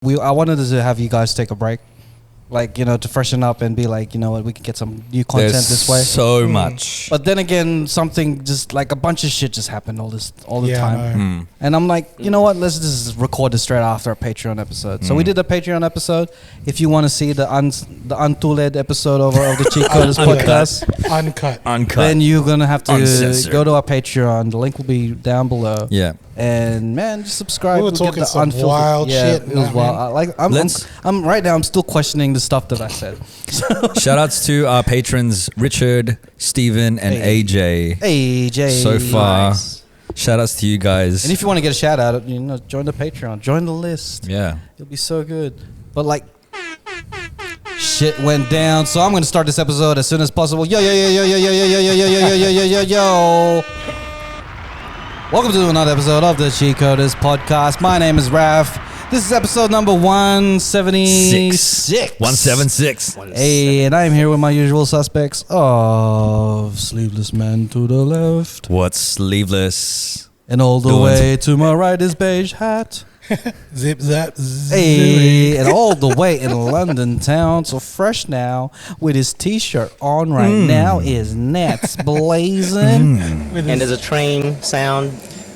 I wanted to have you guys take a break, like, to freshen up and be like, you know what, we can get some new content this way. So much. But then again, something just like a bunch of shit just happened all the time. And I'm like, you know what, let's just record this straight after a Patreon episode. So we did a Patreon episode. If you want to see the untuled episode of the Cheatcoders podcast, uncut, then you're gonna have to Uncensored. go to our Patreon. The link will be down below. Yeah. And man, just subscribe. We were talking some wild shit. It was wild. I'm right now. I'm still questioning the stuff that I said. Shout outs to our patrons Richard, Steven, and AJ. AJ. So far. Nice. Shout outs to you guys. And if you want to get a shout out, join the Patreon, join the list. Yeah. It'll be so good. But like, shit went down. So I'm gonna start this episode as soon as possible. Yo. Welcome to another episode of the Cheatcoders podcast. My name is Raf. This is episode number 176. 176. Hey, and I am here with my usual suspects of Sleeveless Man to the left. What's sleeveless? And all the way to my right is Beige Hat. Zip zap. Hey, and all the way in London town, so fresh now with his t-shirt on right now is Nets blazing. And there's a train sound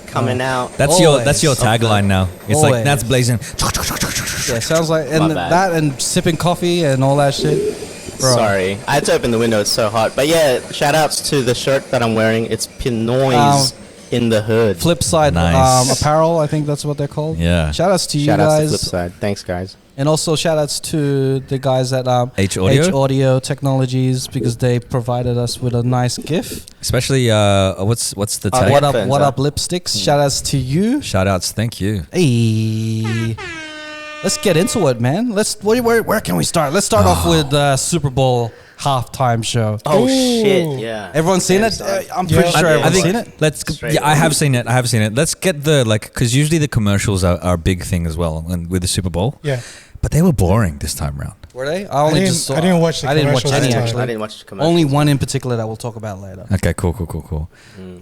coming out. That's your tagline now. It's Always. like that's blazing. Yeah, sounds like, and My bad. that and sipping coffee and all that shit. Bro. Sorry, I had to open the window. It's so hot. But yeah, shout outs to the shirt that I'm wearing. It's Pinoy's in the hood. Flipside Nice. apparel, I think that's what they're called. Yeah. Shout outs to you Shout outs to guys. Flipside. Thanks, guys. And also shout outs to the guys at H Audio? Audio Technologies, because they provided us with a nice gift. Especially what's the tag? What headphones, up lipsticks. Shout outs to you. Shout outs, thank you. Hey. Let's get into it, man. Where can we start? Let's start off with the Superbowl Halftime Show. Oh, Ooh. shit, yeah. Everyone's seen it? I'm pretty sure everyone's seen it. I have seen it. Let's get because usually the commercials are a big thing as well with the Super Bowl. Yeah. But they were boring this time around. Were they? I didn't watch the I didn't watch commercials any, this time. actually. I didn't watch the commercials. Only one in particular that we'll talk about later. Okay, cool.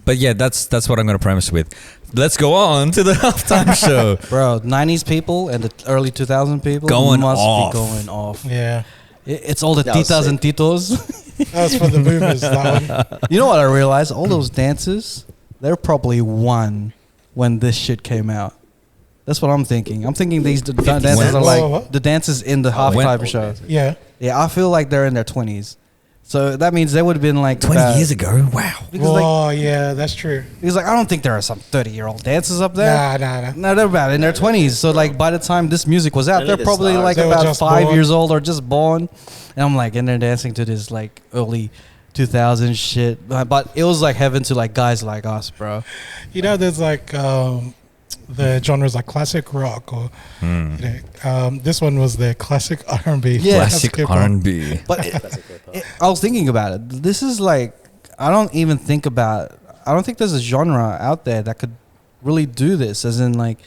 But yeah, that's what I'm going to premise with. Let's go on to the halftime show. Bro, 90s people and the early 2000 people Going must off. be going off. Yeah. It's all the That was titas sick. and titos. That was for the boomers, that one. You know what I realized? All those dances, they're probably won when this shit came out. That's what I'm thinking. I'm thinking these dances Cent? are like What? the dances in the halftime show. Yeah. Yeah, I feel like they're in their 20s. So that means they would have been like 20 years ago. Wow. Because Yeah, that's true. I don't think there are some 30-year-old dancers up there. Nah. No, they're about in their 20s. So like by the time this music was out, Only they're the probably stars. like They were about just 5 born. years old or just born. And I'm like, and they're dancing to this like early 2000 shit. But it was like heaven to like guys like us, bro. You know, there's like the genres like classic rock or this one was the classic R&B. Yeah. Classic R&B. But I was thinking about it. This is like, I don't think there's a genre out there that could really do this, as in like,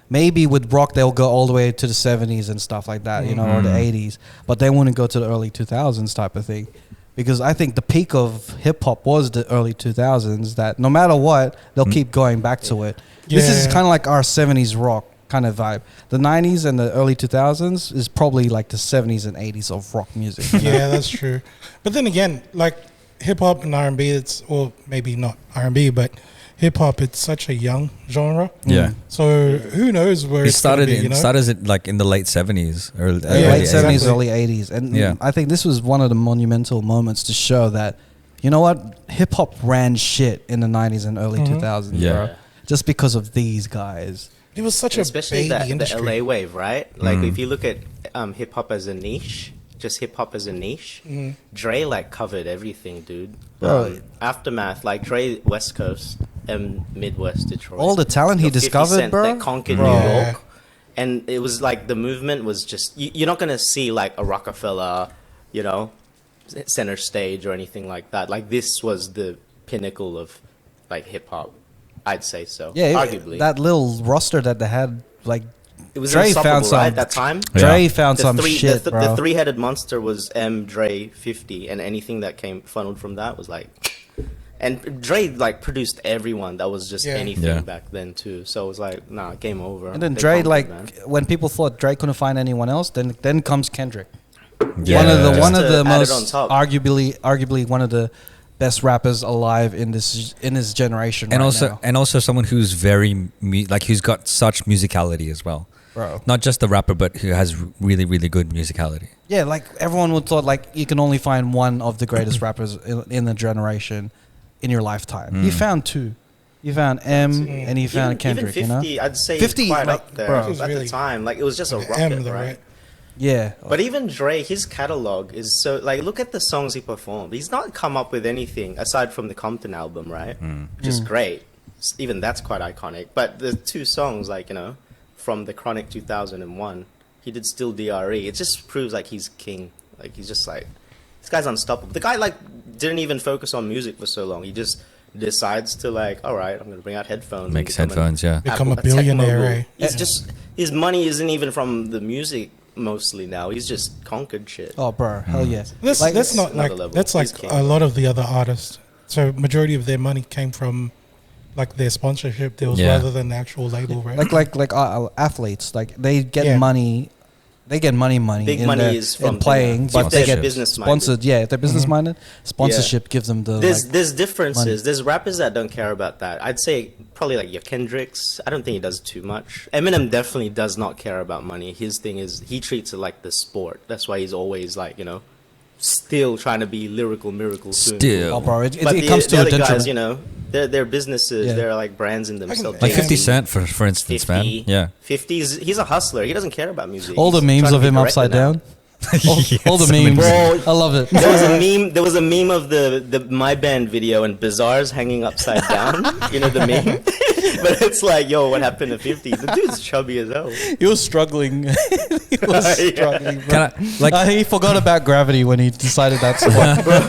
maybe with rock they'll go all the way to the 70s and stuff like that, or the 80s, but they wouldn't go to the early 2000s type of thing. Because I think the peak of hip-hop was the early 2000s, that no matter what, they'll keep going back to it. This is Yeah. kind of like our 70s rock kind of vibe. The 90s and the early 2000s is probably like the 70s and 80s of rock music. Yeah, that's true. But then again, like hip hop and R&B, or maybe not R&B, but hip hop, it's such a young genre. Yeah. So who knows where It it's gonna started be, you know? like in the late 70s or Late early 70s, 80s. early 80s. And Yeah. I think this was one of the monumental moments to show that, you know what, hip-hop ran shit in the 90s and early 2000s, Yeah. bro. Just because of these guys. It was such Especially a baby the industry. LA wave, right? Like if you look at hip hop as a niche, just hip hop as a niche, Dre like covered everything, dude. Bro. Aftermath, like Dre West Coast and Midwest Detroit. All the talent he Your 50 discovered, Cent bro. that conquered Bro. New Yeah. York. And it was like the movement was just you're not gonna see like a Rockefeller, center stage or anything like that. Like this was the pinnacle of like hip hop. I'd say so. Yeah, arguably. that little roster that they had, like, it was Dre unstoppable, found some- right? That time. Dre found some shit, the bro. three-headed monster was Dre 50, and anything that came funneled from that was like And Dre like produced everyone that was just Yeah. anything Yeah. back then too. So it was like, nah, game over. And then They Dre, conquered, like man. when people thought Dre couldn't find anyone else, then comes Kendrick. Yeah. One of the Just to add it on most top. arguably one of the best rappers alive in this generation. and right also now. and also someone who's very like who's got such musicality as well. Bro. Not just the rapper, but who has really, really good musicality. Yeah, like everyone would thought like you can only find one of the greatest rappers in the generation in your lifetime. You found two. You found M and you found Kendrick. Even 50, you know, I'd say 50, quite like, up there bro. It was at really- the time. Like it was just a rocket, M, though, right? yeah. But even Dre, his catalog is so like look at the songs he performed. He's not come up with anything aside from the Compton album, right? Which is great. Even that's quite iconic. But the two songs, like from the Chronic 2001, he did Still DRE. It just proves like he's king. Like he's just like this guy's unstoppable. The guy like didn't even focus on music for so long. He just decides to like, all right, I'm gonna bring out headphones. and Makes become an headphones, yeah. Become a techno billionaire, guru. eh? He's just his money isn't even from the music mostly now. He's just conquered shit. Oh, bro, hell yeah. That's Like, that's not another like level. that's like He's king. a lot of the other artists. So majority of their money came from like their sponsorship deals Yeah. rather than the actual label, right? like athletes, like they get Yeah. money. They get money Big in money their- is from in playing, the, but if they they're get business sponsored. Yeah, if they're business minded, sponsorship Yeah. gives them the. There's differences. money. There's rappers that don't care about that. I'd say probably like your Kendricks. I don't think he does too much. Eminem definitely does not care about money. His thing is he treats it like the sport. That's why he's always like still trying to be lyrical miracle soon. Still. Oh, bro, it But comes the to a other detriment. guys, they're businesses. Yeah. They're like brands in themselves. Like 50 Jay-Z, Cent, for instance, 50, man. Yeah. 50. He's a hustler. He doesn't care about music. All the He's memes trying to of be him director upside now. down. All the Yes, memes. Bro, I love it. There was a meme. There was a meme of the My Band video and Bizarre's hanging upside down. You know the meme, but it's like, yo, what happened to 50? The dude's chubby as hell. He was struggling. He was Yeah. struggling. Bro. Can I, like, He forgot about gravity when he decided that spot.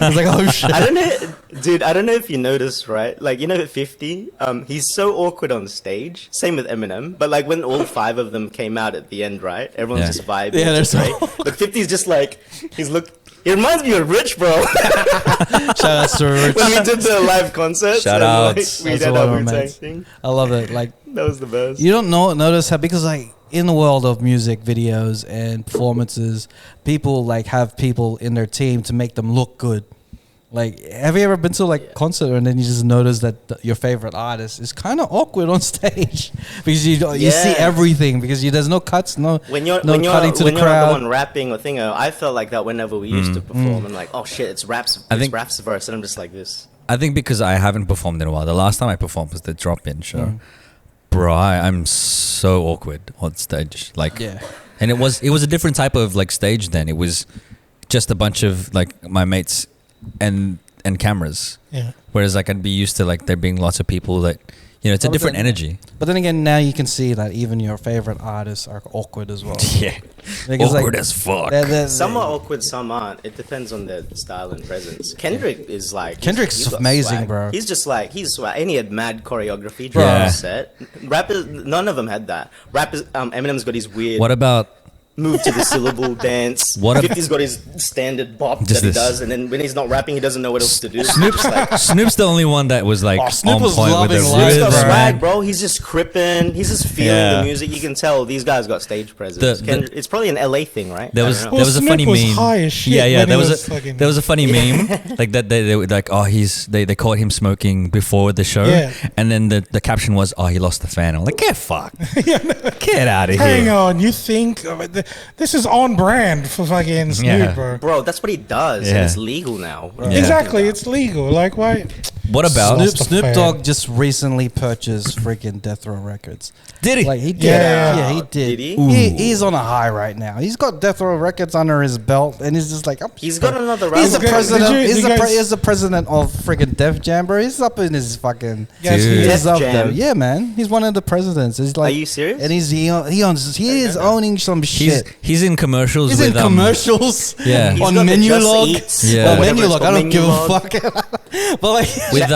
I was like, oh shit. I don't know, dude. I don't know if you noticed, right? Like, 50. He's so awkward on stage. Same with Eminem. But like when all 5 of them came out at the end, right? Everyone's Yeah. just vibing. Yeah, they're so- right? But 50's just like he's look. He reminds me of Rich, bro. Shout out to Rich. When we did the live concert, Shout outs. we That's did one our of my Wu-Tang mates. thing. I love it. Like, That was the best. you don't notice how, because like in the world of music videos and performances, people like have people in their team to make them look good. Like, have you ever been to like concert and then you just notice that your favorite artist is kind of awkward on stage because you see Yeah. everything because there's no cuts, no When you're no when you're cutting to when the you're crowd. the one rapping or thing, I felt like that whenever we used to perform, and like, oh shit, it's raps, I it's think- raps verse, and I'm just like this. I think because I haven't performed in a while. The last time I performed was the drop-in show. Bro, I'm so awkward on stage. Like, Yeah. and it was a different type of like stage then. It was just a bunch of like my mates and cameras. Yeah. Whereas like I'd be used to like there being lots of people that it's a But different then- energy. But then again, now you can see that even your favorite artists are awkward as well. Yeah. Because, Awkward as fuck. Some are awkward, some aren't. It depends on their style and presence. Kendrick is like Kendrick's he's got amazing, swag. bro. He's just like he's swag, and he had mad choreography Bro. during the set. Rappers, none of them had that. Rappers, Eminem's got his weird What about move to the syllable dance. What ab- 50's got his standard bop Just that he this. does, and then when he's not rapping, he doesn't know what else to do. Snoop's Just like, Snoop's the only one that was like Snoop on was point with the loving Snoop's life, got rhythm, swag, man. bro. He's just crippin'. He's just feeling Yeah. the music. You can tell these guys got stage presence. The- It's probably an LA thing, right? There I was don't there know. was a Snoop funny was meme. high as shit yeah, yeah. when There he was was a fucking- there was a funny meme like that. They were like, oh, they caught him smoking before the show, Yeah. and then the caption was, oh, he lost the fan. I'm like, get fucked, get out of Hang here. on, you think this is on brand for fucking Snoop, Yeah. bro? Bro, that's what he does, Yeah. and it's legal now. Yeah. Exactly, it's legal. Like, why? What about Snoop- the Snoop fan. Dogg just recently purchased freaking Death Row Records. did he? Like he did, Yeah. yeah, he did. Did he? He's on a high right now. He's got Death Row Records under his belt, and he's just like, He's got another He's the round. president. Did you- He's did the you guys- he's the president of freaking Def Jam, bro. He's up in his fucking. Yes, Dude. he Def is. He's up Jam. there. Yeah, man. He's one of the presidents. He's like, Are you serious? And he is owning some shit. He's in commercials He's with in commercials. Yeah. He's on got the menu Just log. Eats, Yeah. or On whatever menu it's log. I called, don't menu give a log. fuck. But like, with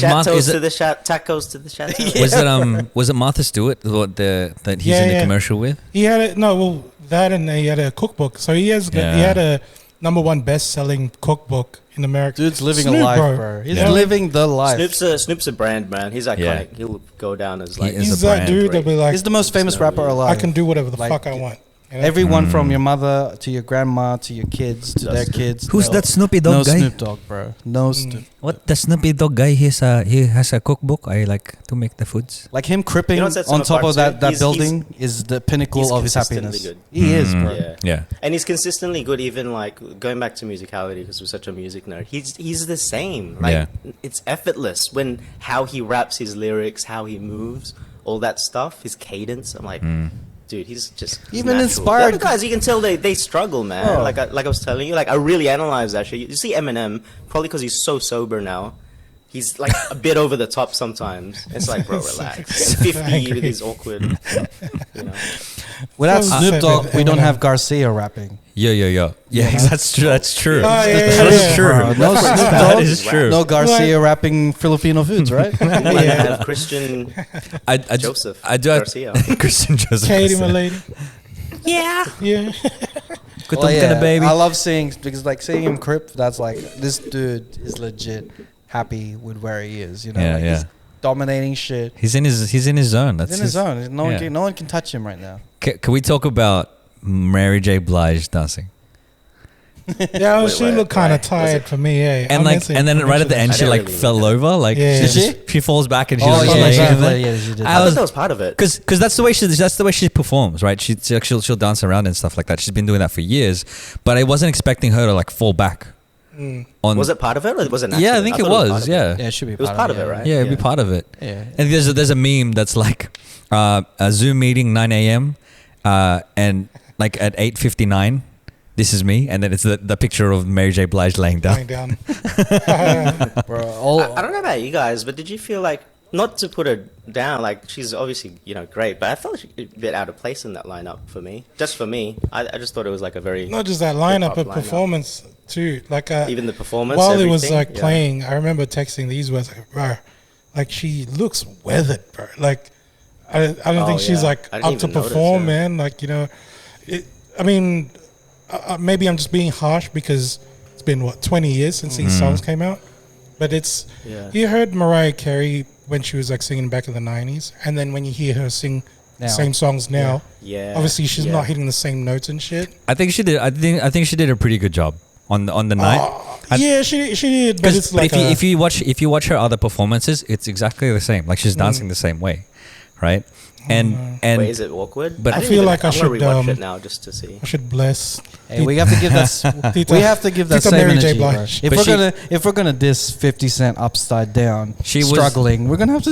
Martha. Chatos Is to it the tacos to the chateau. was it Martha Stewart that he's Yeah, in the yeah. commercial with? He had a no, well, that and he had a cookbook. So he Yeah. had a #1 best-selling cookbook in America. Dude's living Snoop, a life, bro. He's living the life. Snoop's a brand, man. He's iconic. He'll go down as like is He's a that brand. dude that'll be like, He's the most famous rapper alive. I can do whatever the Like, fuck I want. You know? Everyone from your mother to your grandma to your kids to their kids. Who's that Snoopy No Dogg guy? Snoop Dogg, bro. No Snoop. What the Snoopy Dogg guy? He has a cookbook. I like to make the foods. Like him cripping You know what sets on him top apart of that, too? that He's- building is the pinnacle he's of his consistently happiness. good. He is, bro. Yeah. Yeah. And he's consistently good, even like going back to musicality because we're such a music nerd. He's the same. Like it's effortless when how he raps his lyrics, how he moves, all that stuff, his cadence. I'm like, dude, he's just Even natural. inspired- The other guys, you can tell they struggle, man. Oh. Like I was telling you, like I really analyze that shit. You see Eminem, probably because he's so sober now. He's like a bit over the top sometimes. It's like, bro, relax. And 50 with his awkward, you know. Without So Snoop sad Dogg, with we don't Eminem. have Garcia rapping. Yeah. Yeah, that's true. That's true. Oh, yeah, yeah, That's yeah. true. No Snoop That Dogg, is true. no Garcia rapping Filipino foods, right? We might Yeah. have Christian I Joseph I do have Garcia. Christian Joseph. Katie, Garcia. my lady. Yeah. Yeah. Good Well, talking, baby. I love seeing because like seeing him crip. That's like this dude is legit happy with where he is. You know, Yeah, like, yeah. he's dominating shit. He's in his zone. That's He's in his zone. No yeah. one can touch him right now. Can we talk about Mary J. Blige dancing? Yeah, Wait, she wait, looked kind why? of tired for me. Yeah. And then right at the end, I she didn't like really fell over. Like Yeah. she, Did she falls back and she's Oh like, yeah, like she that. did. Yeah, she did. I I was- thought that was part of it. because that's the way she performs, right? She'll dance around and stuff like that. She's been doing that for years, but I wasn't expecting her to like fall back. On Was it part of it, or was it an Yeah, I accident? think it thought was part was. of it. Yeah, Yeah, it should be. It was part of it, yeah. right? yeah, it'd be Yeah. part of it. Yeah. And there's a meme that's like a Zoom meeting 9 a.m. And like at 8:59, this is me, and then it's the picture of Mary J. Blige laying lying down. down. Bro, all, I don't know about you guys, but did you feel like, not to put her down, like she's obviously great, but I felt she a bit out of place in that lineup for me. Just for me, I just thought it was like a very Not just that lineup, hip-hop but performance too. Like even the performance while it was everything, like yeah. playing, I remember texting these words, like, bro, like she looks weathered, bro. Like I don't Oh, think she's yeah. like I didn't up to even notice, perform, yeah. man. Like I mean, maybe I'm just being harsh because it's been 20 years since these songs came out, but it's Yeah. you heard Mariah Carey when she was like singing back in the 90s, and then when you hear her sing the Now. same songs now, Yeah, obviously she's yeah. not hitting the same notes and shit. I think she did. I think she did a pretty good job on the night. Yeah, she did, but it's like if you watch her other performances, it's exactly the same. Like she's dancing the same way, right? And Wait, is it awkward? But I didn't feel even- like I I'm gonna should, rewatch it now just to see. I should bless. hey, we have to give that. Tita- we have to give that Tita same Mary J. energy, bro. Blige. If we're gonna diss 50 Cent upside down, She was- struggling, we're gonna have to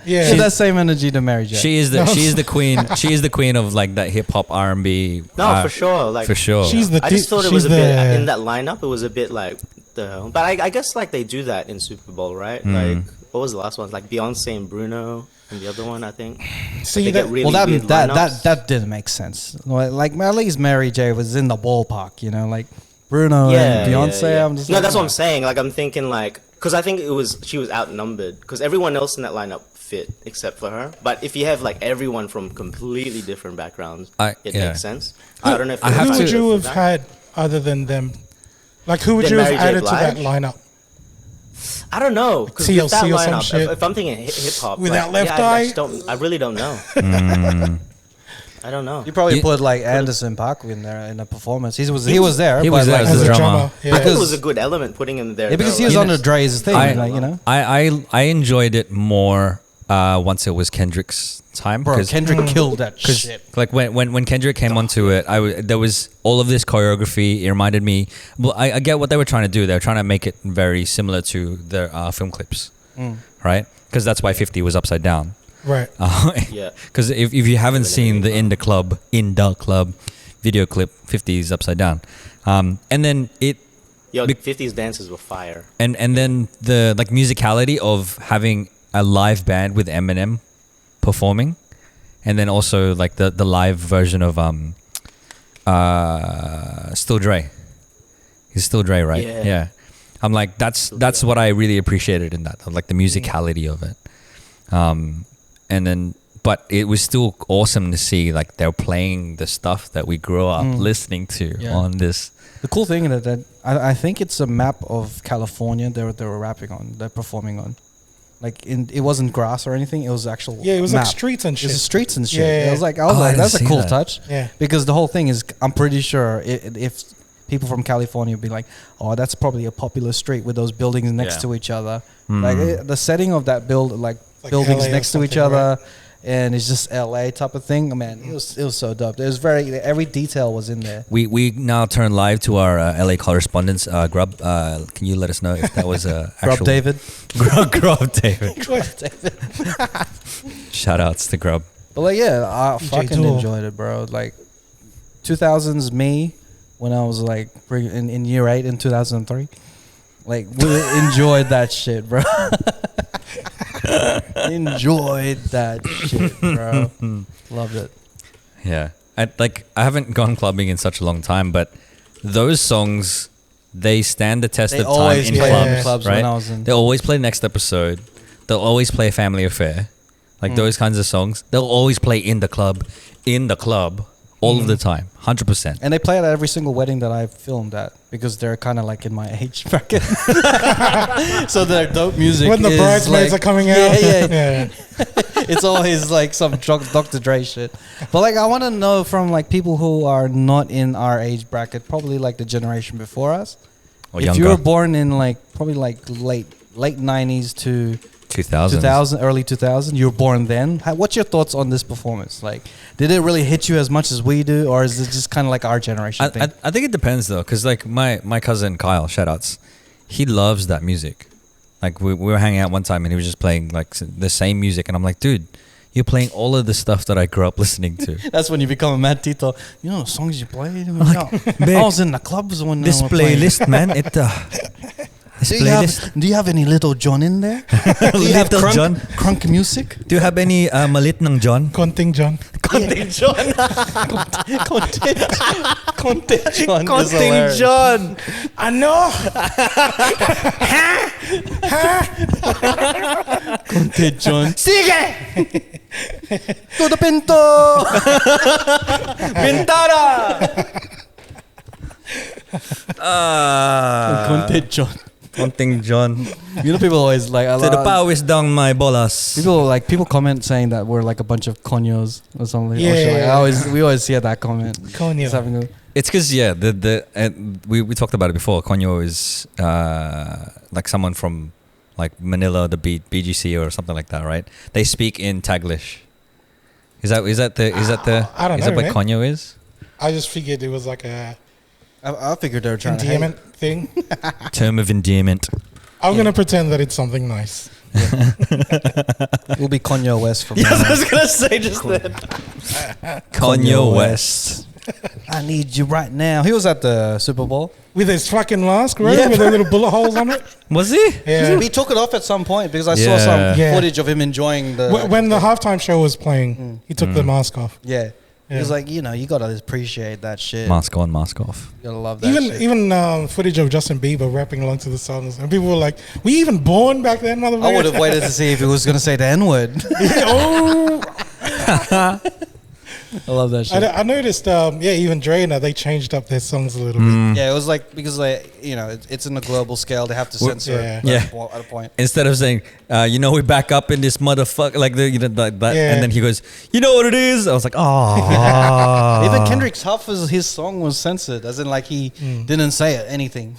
Yeah. give that same energy to Mary J. she is the queen. She is the queen of like that hip hop R&B. No, for sure. Like for sure. She's the I just thought it was she's a bit the- in that lineup. It was a bit like the hell. But I guess like they do that in Super Bowl, right? Mm. Like what was the last one? Like Beyonce and Bruno, and the other one I think. See They that get really well, that weird that, lineups. that didn't make sense. Like at least Mary J was in the ballpark, like Bruno and Beyonce. I'm just no, like, that's what nah. I'm saying. Like I'm thinking like because I think she was outnumbered because everyone else in that lineup fit except for her. But if you have like everyone from completely different backgrounds, it yeah. makes sense. I don't know if I it have who was would to- you for have that. had other than them? Like who would Then you have Mary J. added to that Blige? lineup? I don't know because TLC with that or some lineup, shit. if I'm thinking hip hop, Without like, Left yeah, Eye? I just don't. I really don't know. I don't know. You probably You- put like Anderson .Paak in there in a performance. He was there. He but, was there like, as As a a drummer. drummer, I yeah. think it was a good element putting him there. Yeah, because though, he was like- under Dre's thing, I enjoyed it more once it was Kendrick's time. Bro, 'cause- Kendrick killed that Because shit. like when Kendrick came onto it, there was all of this choreography. It reminded me. Well, I get what they were trying to do. They were trying to make it very similar to their film clips, right? Because that's why 50 was upside down. Right. Yeah. Because if you haven't seen the In the Club video clip, 50 is upside down, and then it. Yo, Be- 50s dances were fire. And then the like musicality of having a live band with Eminem performing, and then also like the live version of Still Dre. He's Still Dre, right? Yeah. I'm like that's what I really appreciated in that, like the musicality of it. And then but it was still awesome to see like they're playing the stuff that we grew up listening to on this. The cool thing is that I think it's a map of California they were rapping on, they're performing on. Like it wasn't grass or anything. It was actual. Yeah, it was map. like streets and shit. It was streets and shit. Yeah. I was like, I didn't that's a see cool that. touch. Yeah. Because the whole thing is, I'm pretty sure if people from California would be like, oh, that's probably a popular street with those buildings next to each other. Like the setting of that like buildings LA or next to each something, other, and it's just LA type of thing. Man, it was so dope. It was every detail was in there. We now turn live to our LA correspondents. Grub, can you let us know if that was Grub actual David. Grub David. Grub David. Shout outs to Grub. But like, yeah, I DJ fucking Tool. enjoyed it, bro. Like 2000s me, when I was like in year 8 in 2003, like we enjoyed that shit, bro. Enjoyed that shit, bro. Loved it. Yeah, I haven't gone clubbing in such a long time, but those songs, they stand the test They of time always in play clubs, in clubs right? when I was in. They always play Next Episode. They'll always play Family Affair, like those kinds of songs. They'll always play in the club, all of the time, 100%. And they play it at every single wedding that I've filmed at, because they're kind of like in my age bracket. So their dope music. When the is bridesmaids like, are coming out. Yeah. It's always like some Dr. Dre shit. But like, I want to know from like people who are not in our age bracket, probably like the generation before us. Or if younger. you were born in like probably like late 90s to 2000s. early 2000, you were born then. What's your thoughts on this performance? Like, did it really hit you as much as we do, or is it just kind of like our generation thing? I think it depends though, because like my cousin Kyle, shoutouts, he loves that music. Like we were hanging out one time and he was just playing like the same music, and I'm like, dude, you're playing all of the stuff that I grew up listening to. That's when you become a mad Tito. You know the songs you played? Like, I was in the clubs when This they were playing. playlist, man, Do you have any Little John in there? Do you have Little John? crunk music? Do you have any malit ng John? Konting John. Konti John. Konti John. Konting John. I know. Konti John. Sige! To the pinto. Pintara! Konti John. Konting John. You know, people always like. To the powers down my bolas. People comment saying that we're like a bunch of conyos or something. Yeah. We always hear that comment. Konyo. Just having a- It's because we talked about it before. Konyo is like someone from like Manila, the BGC or something like that, right? They speak in Taglish. Is that I don't is know, that what man. Konyo is? I just figured it was like a I figured they were trying endearment thing. Term of endearment. I'm gonna pretend that it's something nice. to. We'll be Konyo West from now on. was gonna say just then. Konyo West. I need you right now. He was at the Super Bowl. With his fucking mask, right? Yeah, With the little bullet holes on it. Was he? Yeah. He took it off at some point because I saw Yeah. some Yeah. footage of him enjoying the. When the halftime show was playing, he took the mask off. Yeah. He Yeah. was like, you know, you gotta appreciate that shit. Mask on, mask off. You gotta love that shit. Even footage of Justin Bieber rapping along to the songs, and people were like, "We even born back then, motherfucker?" I would have waited to see if he was gonna say the N word. Oh, I love that shit. I noticed. Even Dre now they changed up their songs a little bit. Yeah, it was like because it's in a global scale. They have to censor yeah. it Yeah. at a point. Instead of saying, we back up in this motherfucker, like that, Yeah. and then he goes, you know what it is? I was like, oh. Even Kendrick's Huff, his song was censored, as in like he didn't say anything.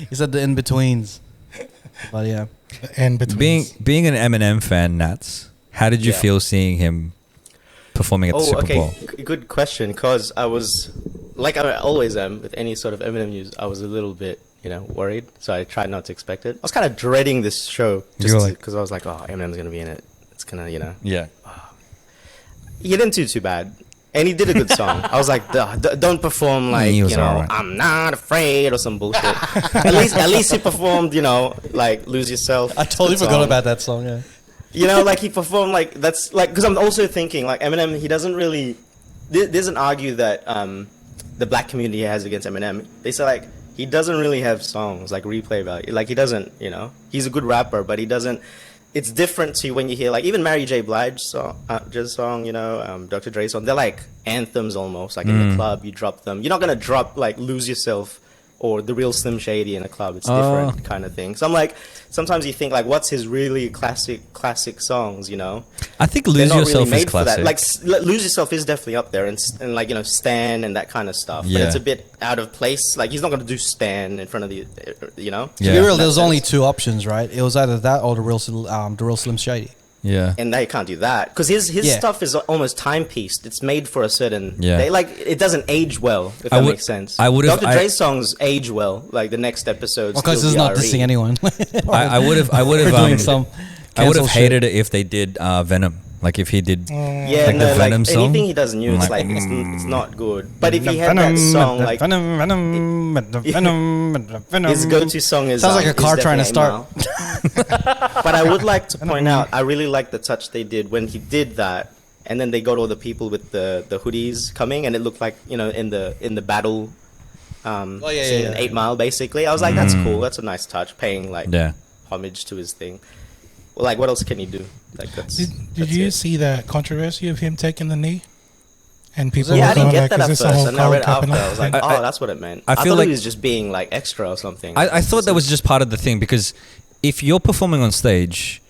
He said the in betweens. But yeah, And between being an Eminem fan, Nats, how did you Yeah. feel seeing him performing at the Super Bowl? Good question. Because I was, like I always am with any sort of Eminem news, I was a little bit, worried. So I tried not to expect it. I was kind of dreading this show You were like- because I was like, oh, Eminem's gonna be in it. It's gonna, Yeah. He didn't do too bad. And he did a good song. I was like, don't perform like, He was alright. I'm not afraid or some bullshit. at least he performed, like Lose Yourself. I totally Good forgot song. about that song. Yeah. Like he performed like that's like because I'm also thinking like Eminem, he doesn't really. There's an argue that the black community has against Eminem. They say like he doesn't really have songs like replay value. Like he doesn't, he's a good rapper, but he doesn't. it's different to when you hear like even Mary J. Blige's song, you know, Dr. Dre's song. They're like anthems almost. Like in the club, you drop them. You're not gonna drop like "Lose Yourself" or "The Real Slim Shady" in a club. It's different kind of thing. So I'm like, sometimes you think like, what's his really classic songs? You know, I think they're "Lose not Yourself" really is made for that. classic. Like "Lose Yourself" is definitely up there, and like, you know, "Stan" and that kind of stuff. Yeah. But it's a bit out of place. Like he's not gonna do "Stan" in front of the, you know. To be Yeah. real, there was That only sense. two options, right? It was either that or the real Slim Shady. Yeah. And now you can't do that because his Yeah. stuff is almost timepieced. It's made for a certain Yeah. like it doesn't age well, if I that would- makes sense. I would've- Dr. Dre's songs age well. Like the next episode, Because this is not dissing anyone. I would have. We're doing some. I would have cancel shit. hated it if they did Venom. Like if he did. Yeah, Like the no, Venom like song? anything he does new, it's Like, like it's not good. But if he had that song, like his go-to song is Sounds like a is car trying to definitely start. 8 Mile. But I would like to point out, I really like the touch they did when he did that, and then they got all the people with the hoodies coming, and it looked like, you know, in the battle. Scene in 8 Mile, basically. I was like, that's cool. That's a nice touch, paying like Yeah. homage to his thing. Well, like, what else can he do? Like, that's. Did that's you it. see the controversy of him taking the knee? And people Yeah, were I didn't going get like, that is at this a first, whole and I read Colin after. I Kaepernick was like, thing? oh, that's what it meant. I I feel thought like- he was just being like extra or something. I thought that was just part of the thing because if you're performing on stage,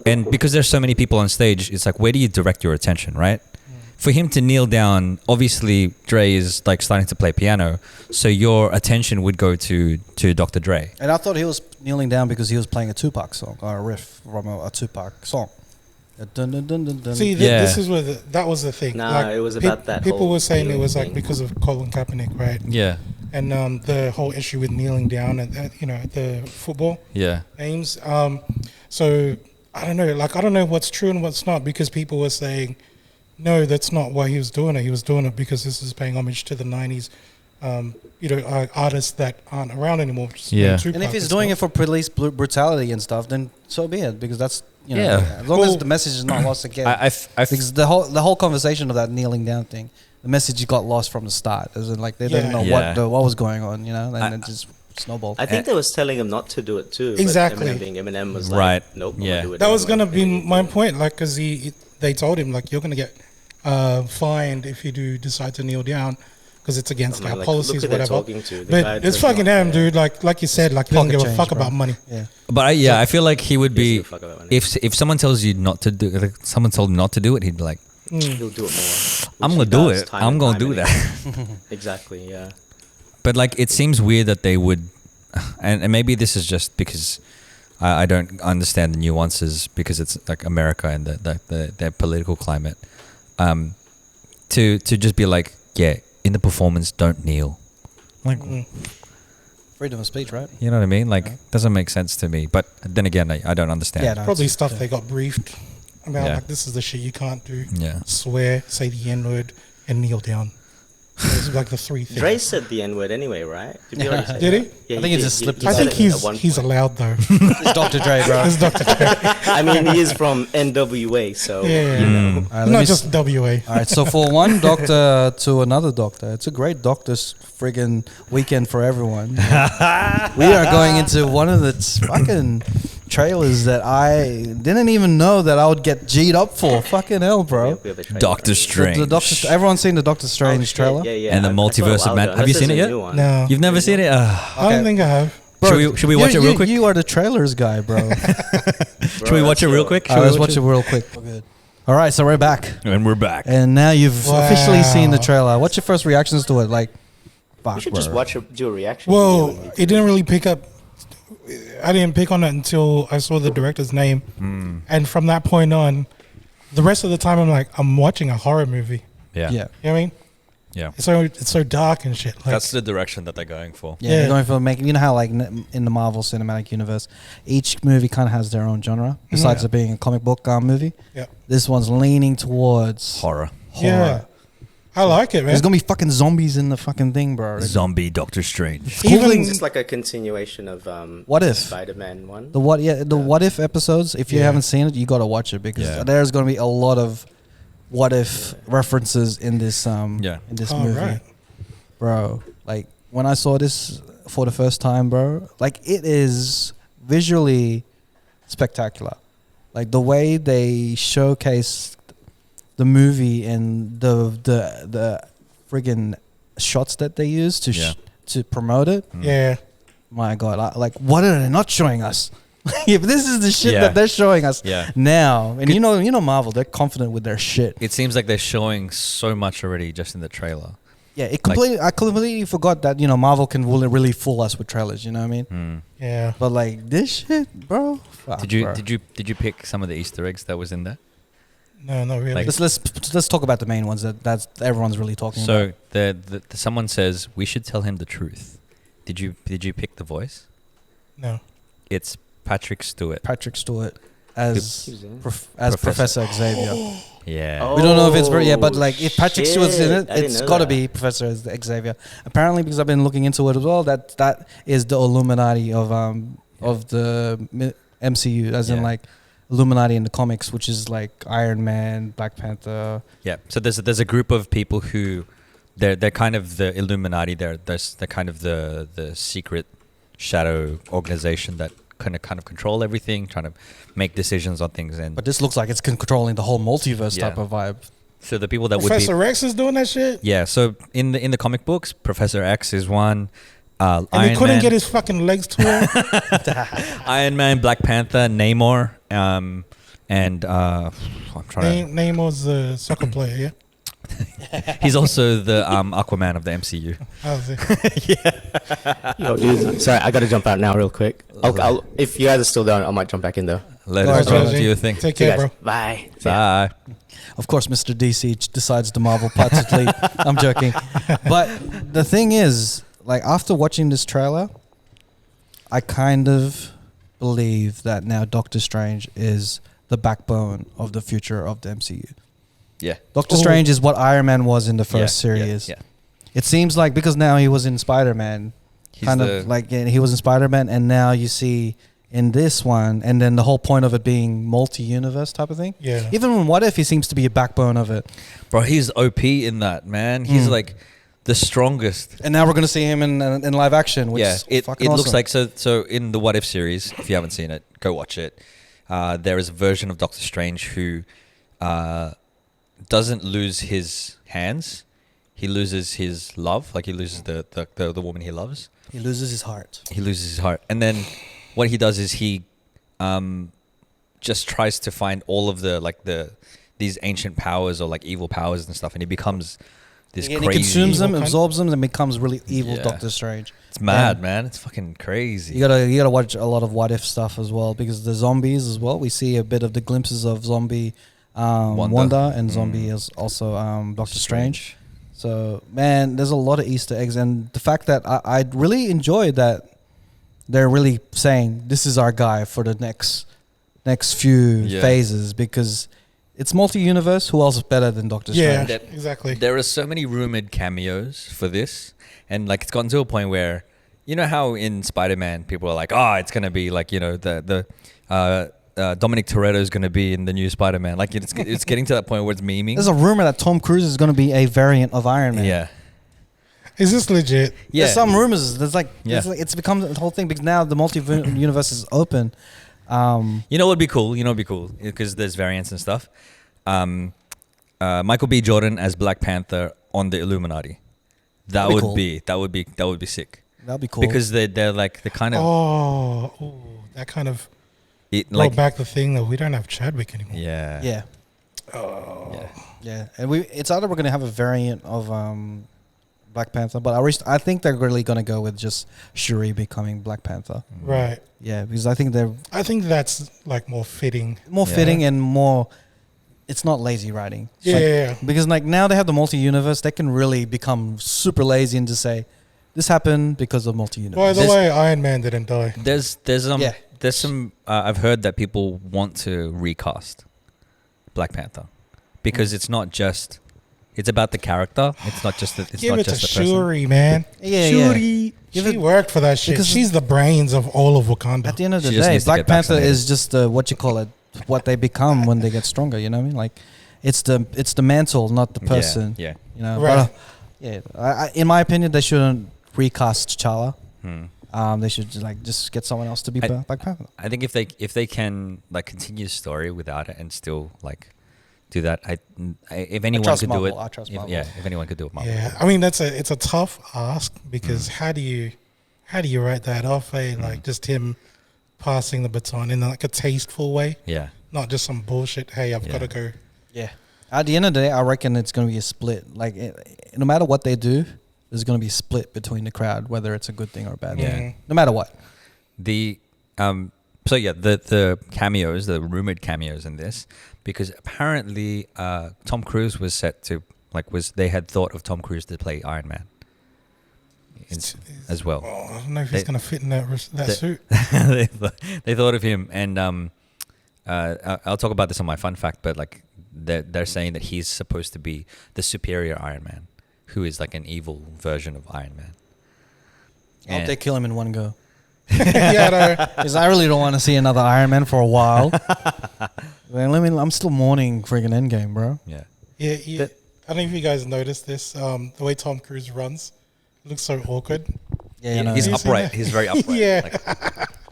and because there's so many people on stage, it's like, where do you direct your attention, right? For him to kneel down, obviously Dre is like starting to play piano, so your attention would go to Dr. Dre. And I thought he was kneeling down because he was playing a Tupac song or a riff from a Tupac song. Dun, dun, dun, dun, dun. See, Yeah. this is where that was the thing. Nah, it was about that People whole were saying it kneeling was like thing. because of Colin Kaepernick, right? Yeah, And the whole issue with kneeling down at you know, at the football yeah, games. So I don't know. Like I don't know what's true and what's not because people were saying, no, that's not why he was doing it. He was doing it because this is paying homage to the '90s. You know, artists that aren't around anymore. Yeah. And if he's doing it for police brutality and stuff, then so be it. Because that's, you know, Yeah. as long as Well- the message is not lost again. I Because the whole conversation of that kneeling down thing, the message got lost from the start. As in, like they didn't know Yeah. what was going on, you know, and I- it just snowballed. I think they was telling him not to do it too. but Exactly. Eminem was like, Right. nope, I'm Yeah. gonna do it That was anyway. gonna be my point. Like, because they told him like you're gonna get fined if you do decide to kneel down because it's against I'm our like, policies, look who they're whatever. talking to. The guy But it's does fucking not him, care. dude. Like you said, like he doesn't Pocket give a change, fuck bro. about money. Yeah. But I feel like he would He be doesn't give a fuck about money. if someone tells you not to do, like, someone told him not to do it, he'd be like, He'll do it more. I'm which gonna he do does it. time I'm and gonna time do again. that. Exactly. Yeah. But like, it seems weird that they would, and maybe this is just because I don't understand the nuances because it's like America and their political climate. To just be like, yeah, in the performance, don't kneel. Like, Freedom of speech, right? you know what I mean? Like, doesn't make sense to me. But then again, I don't understand. Yeah, no, Probably it's- stuff they got briefed about. Yeah. Like this is the shit you can't do. Yeah. Swear, say the N word, and kneel down. Those are like the three things. Dre said the N word anyway, right? Did, he already say Did that? he? Yeah, I think he just slipped I it. think said it at one he's point. allowed though. It's Dr. Dre, bro. It's Dr. Dre. I mean, he is from NWA, so Yeah. you know. All right, let Not me just WA. All right, so for one doctor to another doctor, it's a great doctor's friggin' weekend for everyone. We are going into one of the fucking trailers that I didn't even know that I would get G'd up for. Fucking hell, bro. We have a trailer. Doctor Strange. The Doctor, everyone's seen the Doctor Oh, Strange shit, trailer. Yeah, yeah. And the I saw it a Multiverse of while Mad- ago. have you Unless seen it there's a yet? new one. No. You've never seen it? I don't think I have. Bro, Should we watch it real quick? You are the trailers guy, bro. Should we watch it real quick? All right, let's watch it real quick. All right, so we're back. And we're back. And now you've Wow. officially seen the trailer. What's your first reactions to it? Like, fuck, You should bro. just watch do a reaction. Well, video and it didn't really pick up. I didn't pick on it until I saw the director's name, and from that point on, the rest of the time I'm like, I'm watching a horror movie. Yeah. Yeah. You know what I mean? Yeah. It's so dark and shit. Like, That's the direction that they're going for. Yeah, Yeah. they're going for making. You know how like in the Marvel Cinematic Universe, each movie kind of has their own genre. Besides Yeah. it being a comic book movie, yeah, this one's leaning towards Horror. yeah, I like it, man. There's gonna be fucking zombies in the fucking thing, bro. Zombie Doctor Strange. Even It's just like a continuation of What if? Spider-Man 1. The what if episodes. If you Yeah. haven't seen it, you gotta watch it because Yeah. there's gonna be a lot of what if references in this Yeah. in this Oh, movie, right. bro. Like when I saw this for the first time, bro, like it is visually spectacular. Like the way they showcase the movie and the friggin' shots that they use to promote it. Yeah. My God, like what are they not showing us? If this is the shit that they're showing us now, and you know Marvel, they're confident with their shit. It seems like they're showing so much already just in the trailer. Yeah, I completely forgot that Marvel can really fool us with trailers. You know what I mean? Yeah. But like this shit, bro. Fuck, Did bro. you pick some of the Easter eggs that was in there? No, not really. Like- Let's talk about the main ones that everyone's really talking about. So someone says we should tell him the truth. Did you pick the voice? No. It's Patrick Stewart. Patrick Stewart as Who's in it? Professor Xavier. Yeah. We don't know if it's but Oh, like if Patrick Stewart's in it, shit. I didn't it's know got to that. be Professor Xavier. Apparently, because I've been looking into it as well, that is the Illuminati of the MCU, as in like Illuminati in the comics, which is like Iron Man, Black Panther. Yeah. So there's a group of people who they're kind of the Illuminati. They're kind of the secret shadow organization that kind of control everything, trying to make decisions on things. And But this looks like it's controlling the whole multiverse Yeah. type of vibe. so the people that Professor would be X is doing that shit? so in the comic books, Professor X is one. And Iron he couldn't Man, get his fucking legs to it? Iron Man, Black Panther, Namor, and I'm trying to. Namor's a soccer player, yeah? He's also the Aquaman of the MCU. How's it? Yo, dude, sorry, I gotta jump out now real quick. If you guys are still there, I might jump back in though. Let Go us ahead, do Josie. your thing. Take See you care, guys. bro. Bye. Bye. Of course, Mr. DC decides the Marvel part to lead. I'm joking. But the thing is, like, after watching this trailer, I kind of believe that now Doctor Strange is the backbone of the future of the MCU. Yeah. Doctor Strange is what Iron Man was in the first Yeah, series. Yeah. It seems like because now he was in Spider-Man, He's kind the- of like he was in Spider-Man, and now you see in this one, and then the whole point of it being multi-universe type of thing. Yeah. Even when What If, he seems to be a backbone of it. Bro, he's OP in that, man. He's like the strongest. And now we're going to see him in live action, which is It fucking looks awesome. like so in the What If series, if you haven't seen it, go watch it. There is a version of Doctor Strange who doesn't lose his hands. He loses his love, like he loses the woman he loves. He loses his heart. He loses his heart. And then what he does is he just tries to find all of these ancient powers or like evil powers and stuff, and he becomes this And crazy. he consumes them, evil absorbs them, and becomes really evil Yeah. Doctor Strange. It's mad, Yeah. man. It's fucking crazy. You gotta watch a lot of What If stuff as well, because the zombies as well. We see a bit of the glimpses of zombie Wanda and zombie is also Doctor Strange. So man, there's a lot of Easter eggs, and the fact that I really enjoyed that they're really saying this is our guy for the next few Yeah. phases, because it's multi-universe. Who else is better than Doctor Yeah, Strange? exactly. There are so many rumored cameos for this, and like it's gotten to a point where, you know how in Spider-Man people are like, oh, it's gonna be like, you know, the Dominic Toretto is gonna be in the new Spider-Man. Like it's getting to that point where it's memeing. There's a rumor that Tom Cruise is going to be a variant of Iron Man. Yeah, Is this legit? yeah. There's some rumors. There's like, Yeah. it's become the whole thing because now the multi-universe is open. You know what'd be cool? Because there's variants and stuff. Michael B. Jordan as Black Panther on the Illuminati. That That'd be would cool. that would be sick. That'd be cool. Because they're like the kind of That kind of it, brought like back the thing that we don't have Chadwick anymore. yeah yeah, yeah. yeah, and it's either we're going to have a variant of Black Panther, but I think they're really going to go with just Shuri becoming Black Panther. Right. Yeah, because I think they're I think that's like more fitting. more Yeah. fitting and more. It's not lazy writing. It's like- Yeah. because like now they have the multi-universe, they can really become super lazy and just say, "This happened because of multi-universe." By the This- way, Iron Man didn't die. There's Yeah. there's some I've heard that people want to recast Black Panther because it's not just it's about the character. It's not just it's Give not it to just the person. Shuri, man. Yeah, Shuri. Give She it- worked for that shit. because She's the brains of all of Wakanda. At the end of the She just day, needs to Black get Panther vaccinated. is just what you call it, what they become when they get stronger. You know what I mean? Like, it's the mantle, not the person. Yeah. You know. Right. But, in my opinion, they shouldn't recast T'Challa. They should just get someone else to be Black Panther. I think if they can like continue the story without it and still like do that, if anyone could do it, I trust Marvel. if anyone could do it, Marvel. Yeah, I mean it's a tough ask because how do you write that off? Like just him passing the baton in like a tasteful way, not just some bullshit. Hey, I've got to go. Yeah. At the end of the day, I reckon it's going to be a split. Like no matter what they do, there's going to be a split between the crowd, whether it's a good thing or a bad thing. No matter what. The cameos, the rumored cameos in this, because apparently Tom Cruise was set to they had thought of Tom Cruise to play Iron Man as well. Oh, I don't know if he's going to fit in that suit. They thought of him, and I'll talk about this on my fun fact, but like they're saying that he's supposed to be the superior Iron Man, who is like an evil version of Iron Man. I hope they kill him in one go. Yeah, because I really don't want to see another Iron Man for a while. I'm still mourning friggin' Endgame, bro. Yeah. I don't know if you guys noticed this. The way Tom Cruise runs, it looks so awkward. Yeah, he's upright. He's very upright. Yeah.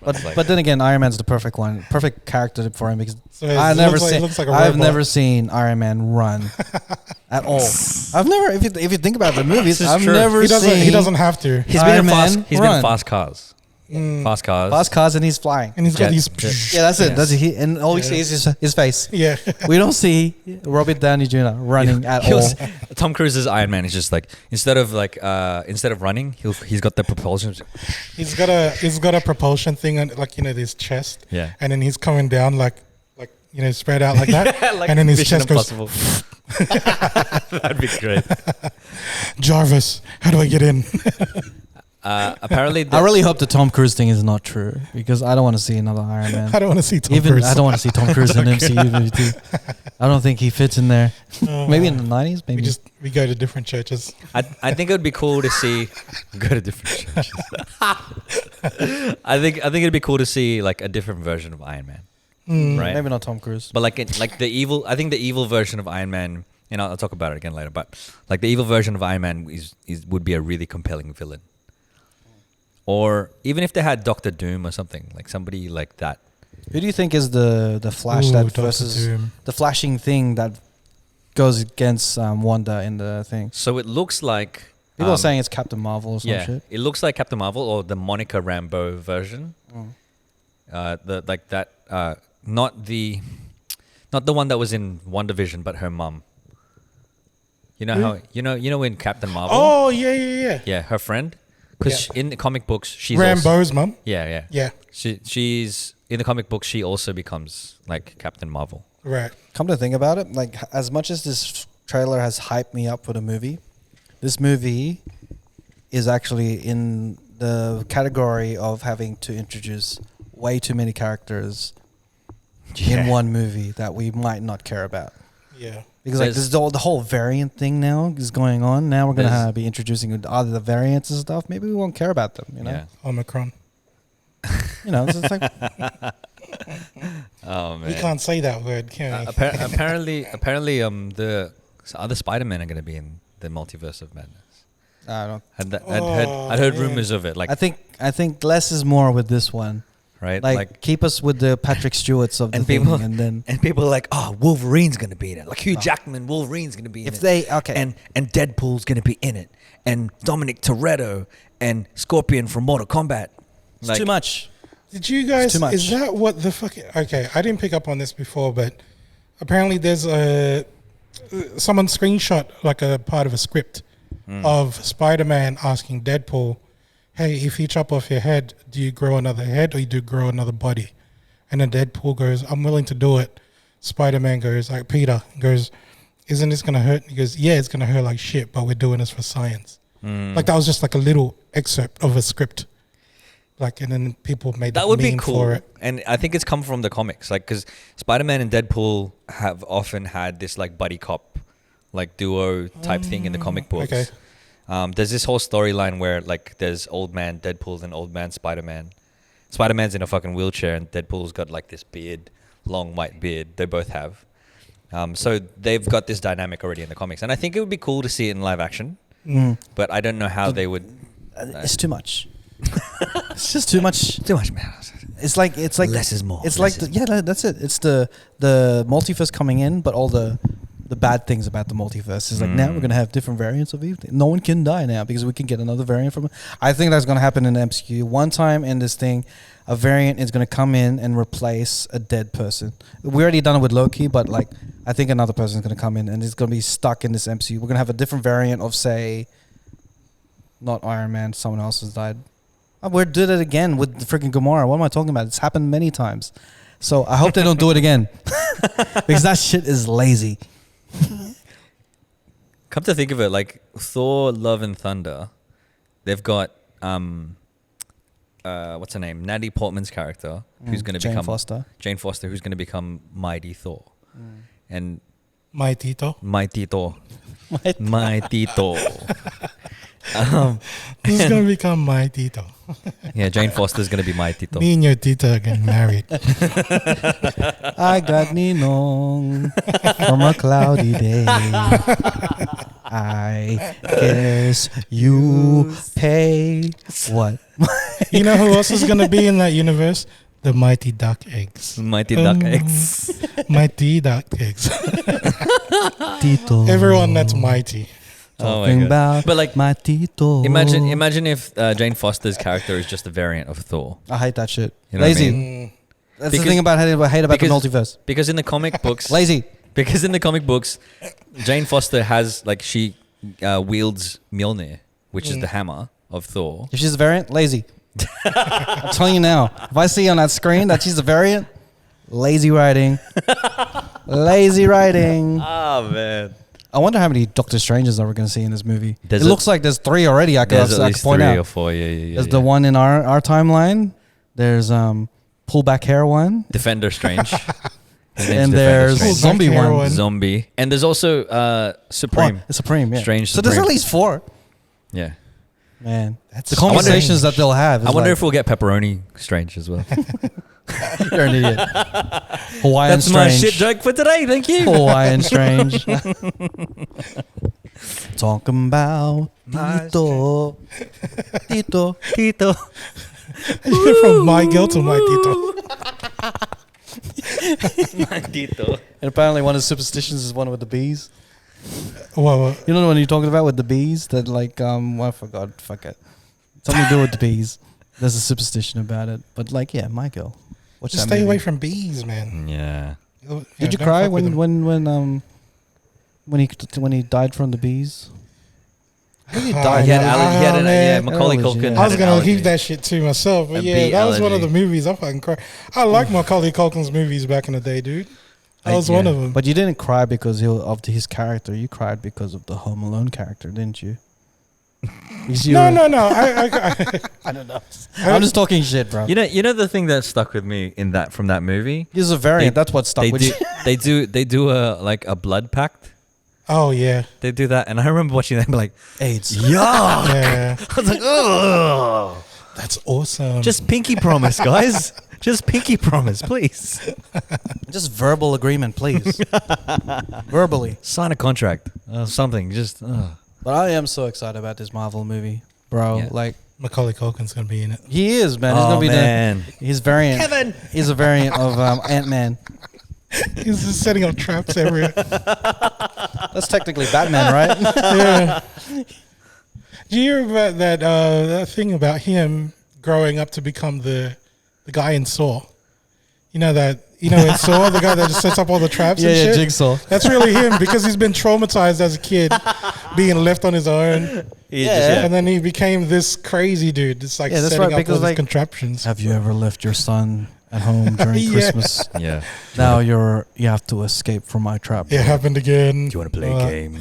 But then again, Iron Man's the perfect character for him because like I've never seen Iron Man run at all. I've never, if you think about the movies, I've never seen. He doesn't have to. He's been in fast cars. Fast cars, and he's flying, and he's got these. Yeah, that's it. That's it. And all we see is his face. Yeah, we don't see Robert Downey Jr. running at all. Tom Cruise's Iron Man is just like instead of running, he's got the propulsion. He's got a propulsion thing on his chest. Yeah, and then he's coming down spread out like that, and then his chest goes. That'd be great. Jarvis, how do I get in? Apparently, I really hope the Tom Cruise thing is not true because I don't want to see another Iron Man. I don't want to see Tom Cruise. I don't want to see Tom Cruise in MCU movie too. I don't think he fits in there. Maybe in the 90s. Maybe we go to different churches. I think it would be cool to see. Go to different churches. I think it'd be cool to see like a different version of Iron Man. Right? Maybe not Tom Cruise, but like the evil. I think the evil version of Iron Man. I'll talk about it again later. But like the evil version of Iron Man would be a really compelling villain. Or even if they had Doctor Doom or something, like somebody like that. Who do you think is the Flash versus the flashing thing that goes against Wanda in the thing? So it looks like people are saying it's Captain Marvel or some shit. It looks like Captain Marvel or the Monica Rambeau version. Not the one that was in WandaVision, but her mum. You know how you know in Captain Marvel. Oh yeah. Yeah, her friend. Because in the comic books, she's Rambo's mum. Yeah. She's in the comic books. She also becomes like Captain Marvel. Right. Come to think about it, like as much as this trailer has hyped me up for the movie, this movie is actually in the category of having to introduce way too many characters in one movie that we might not care about. Yeah. Because like this is the whole variant thing now is going on. Now we're gonna be introducing other the variants and stuff. Maybe we won't care about them. Yeah. Omicron. It's like oh man, we can't say that word, can we? apparently, the other Spider-Men are gonna be in the Multiverse of Madness. I don't. I'd heard rumors of it. Like I think less is more with this one. Right, like keep us with the Patrick Stewarts of the thing, and people are like, oh, Wolverine's gonna be in it. Like Hugh Jackman, Wolverine's gonna be in it. And Deadpool's gonna be in it, and Dominic Toretto and Scorpion from Mortal Kombat. It's too much. Did you guys? Is that what the fuck? Okay, I didn't pick up on this before, but apparently there's someone screenshot like a part of a script of Spider-Man asking Deadpool, hey, if you chop off your head, do you grow another head or you do grow another body? And then Deadpool goes, I'm willing to do it. Spider-Man goes, like Peter goes, isn't this going to hurt? He goes, yeah, it's going to hurt like shit, but we're doing this for science. Like that was just like a little excerpt of a script. Like, and then people made that would be cool for it. And I think it's come from the comics, like, because Spider-Man and Deadpool have often had this like buddy cop, like duo type thing in the comic books. Okay. There's this whole storyline where like there's old man Deadpool and old man Spider-Man. Spider-Man's in a fucking wheelchair and Deadpool's got like this beard, long white beard. They both have. So they've got this dynamic already in the comics. And I think it would be cool to see it in live action. But I don't know how they would. It's too much. It's just too much. Too much, man. It's like Less is more. It's Less like is that's it. It's the multiverse coming in, but all the bad things about the multiverse is like now we're gonna have different variants of everything. No one can die now because we can get another variant from it. I think that's gonna happen in the MCU. One time in this thing, a variant is gonna come in and replace a dead person. We already done it with Loki, but like I think another person is gonna come in and it's gonna be stuck in this MCU. We're gonna have a different variant of, say, not Iron Man. Someone else has died. We did it again with the freaking Gamora. What am I talking about? It's happened many times. So I hope they don't do it again. Because that shit is lazy. Come to think of it, like Thor, Love and Thunder, they've got what's her name? Natalie Portman's character, who's going to become Jane Foster, who's going to become Mighty Thor, and Mighty Thor. Mighty Thor. This is gonna become my Tito. Yeah, Jane Foster's going to be Mighty Thor. Me and your Tito are getting married. I got Ninong from a cloudy day. I guess you pay what? You know who else is gonna be in that universe? The Mighty Duck Eggs. Mighty Duck Eggs. Mighty Duck Eggs. Tito. Everyone that's mighty. Talking about but like my Tito. imagine if Jane Foster's character is just a variant of Thor. I hate that shit. You know what I Lazy. mean? That's Because- the thing about I hate about the because- multiverse. Because in the comic books, Lazy. because in the comic books, Jane Foster has like she wields Mjolnir, which is the hammer of Thor. If she's a variant, lazy. I'm telling you now. If I see on that screen that she's a variant, lazy writing. Lazy writing. Oh man. I wonder how many Doctor Strangers are we going to see in this movie. There's it a- looks like there's 3 already. I could There's at least point 3 out. or 4. Yeah. There's the one in our timeline. There's pull back hair one, Defender Strange. His name's and Defender there's Strange. zombie Pull back hair one. one. Zombie, and there's also Supreme. Oh, Supreme, yeah. Strange So there's Supreme. at least 4. Yeah. Man, That's the conversations that they'll have. I wonder if we'll get Pepperoni Strange as well. you're an idiot. Hawaiian That's my Strange. shit joke for today. Thank you. Hawaiian Strange. Talking about Tito. Tito. From my girl to my Tito. And apparently one of the superstitions is one with the bees. Well, You know the one you're talking about with the bees? That like, I forgot. Fuck it. Something to do with the bees. There's a superstition about it. But like, yeah, my girl. Watch just that stay movie. away from bees, man. Yeah. Did you don't cry fuck with them. when he died from the bees? I think he Oh, died. He had yeah. yeah, Macaulay Allergy, Culkin. yeah. I was had an gonna allergy. keep that shit to myself, but A yeah, bee that was one of allergy. the movies I fucking cried. I like Macaulay Culkin's movies back in the day, dude. That was one yeah. of them. But you didn't cry because of his character. You cried because of the Home Alone character, didn't you? No. I don't know. I'm just talking shit, bro. You know the thing that stuck with me from that movie. He's a variant. They- That's what stuck with you. They do a blood pact. Oh yeah, They do that, and I remember watching that and be like, AIDS. yeah. I was like, oh, That's awesome. just pinky promise, guys. Just pinky promise, please. Just verbal agreement, please. Verbally. Sign a contract, something. Just. But I am so excited about this Marvel movie, bro. Yeah. Like, Macaulay Culkin's gonna be in it. he is, man. He's Oh gonna be man. his variant. Kevin! He's a variant of Ant-Man. He's just setting up traps everywhere. That's technically Batman, right? Yeah. Do you hear about that thing about him growing up to become the guy in Saw? You know in Saw, the guy that just sets up all the traps and shit? Jigsaw. That's really him because he's been traumatized as a kid, being left on his own. Yeah. And then he became this crazy dude. It's like Yeah, that's setting right, up because all these like- contraptions. Have you ever left your son at home during Yeah. Christmas? Yeah. Now you have to escape from my trap. It happened again. Do you want to play a game?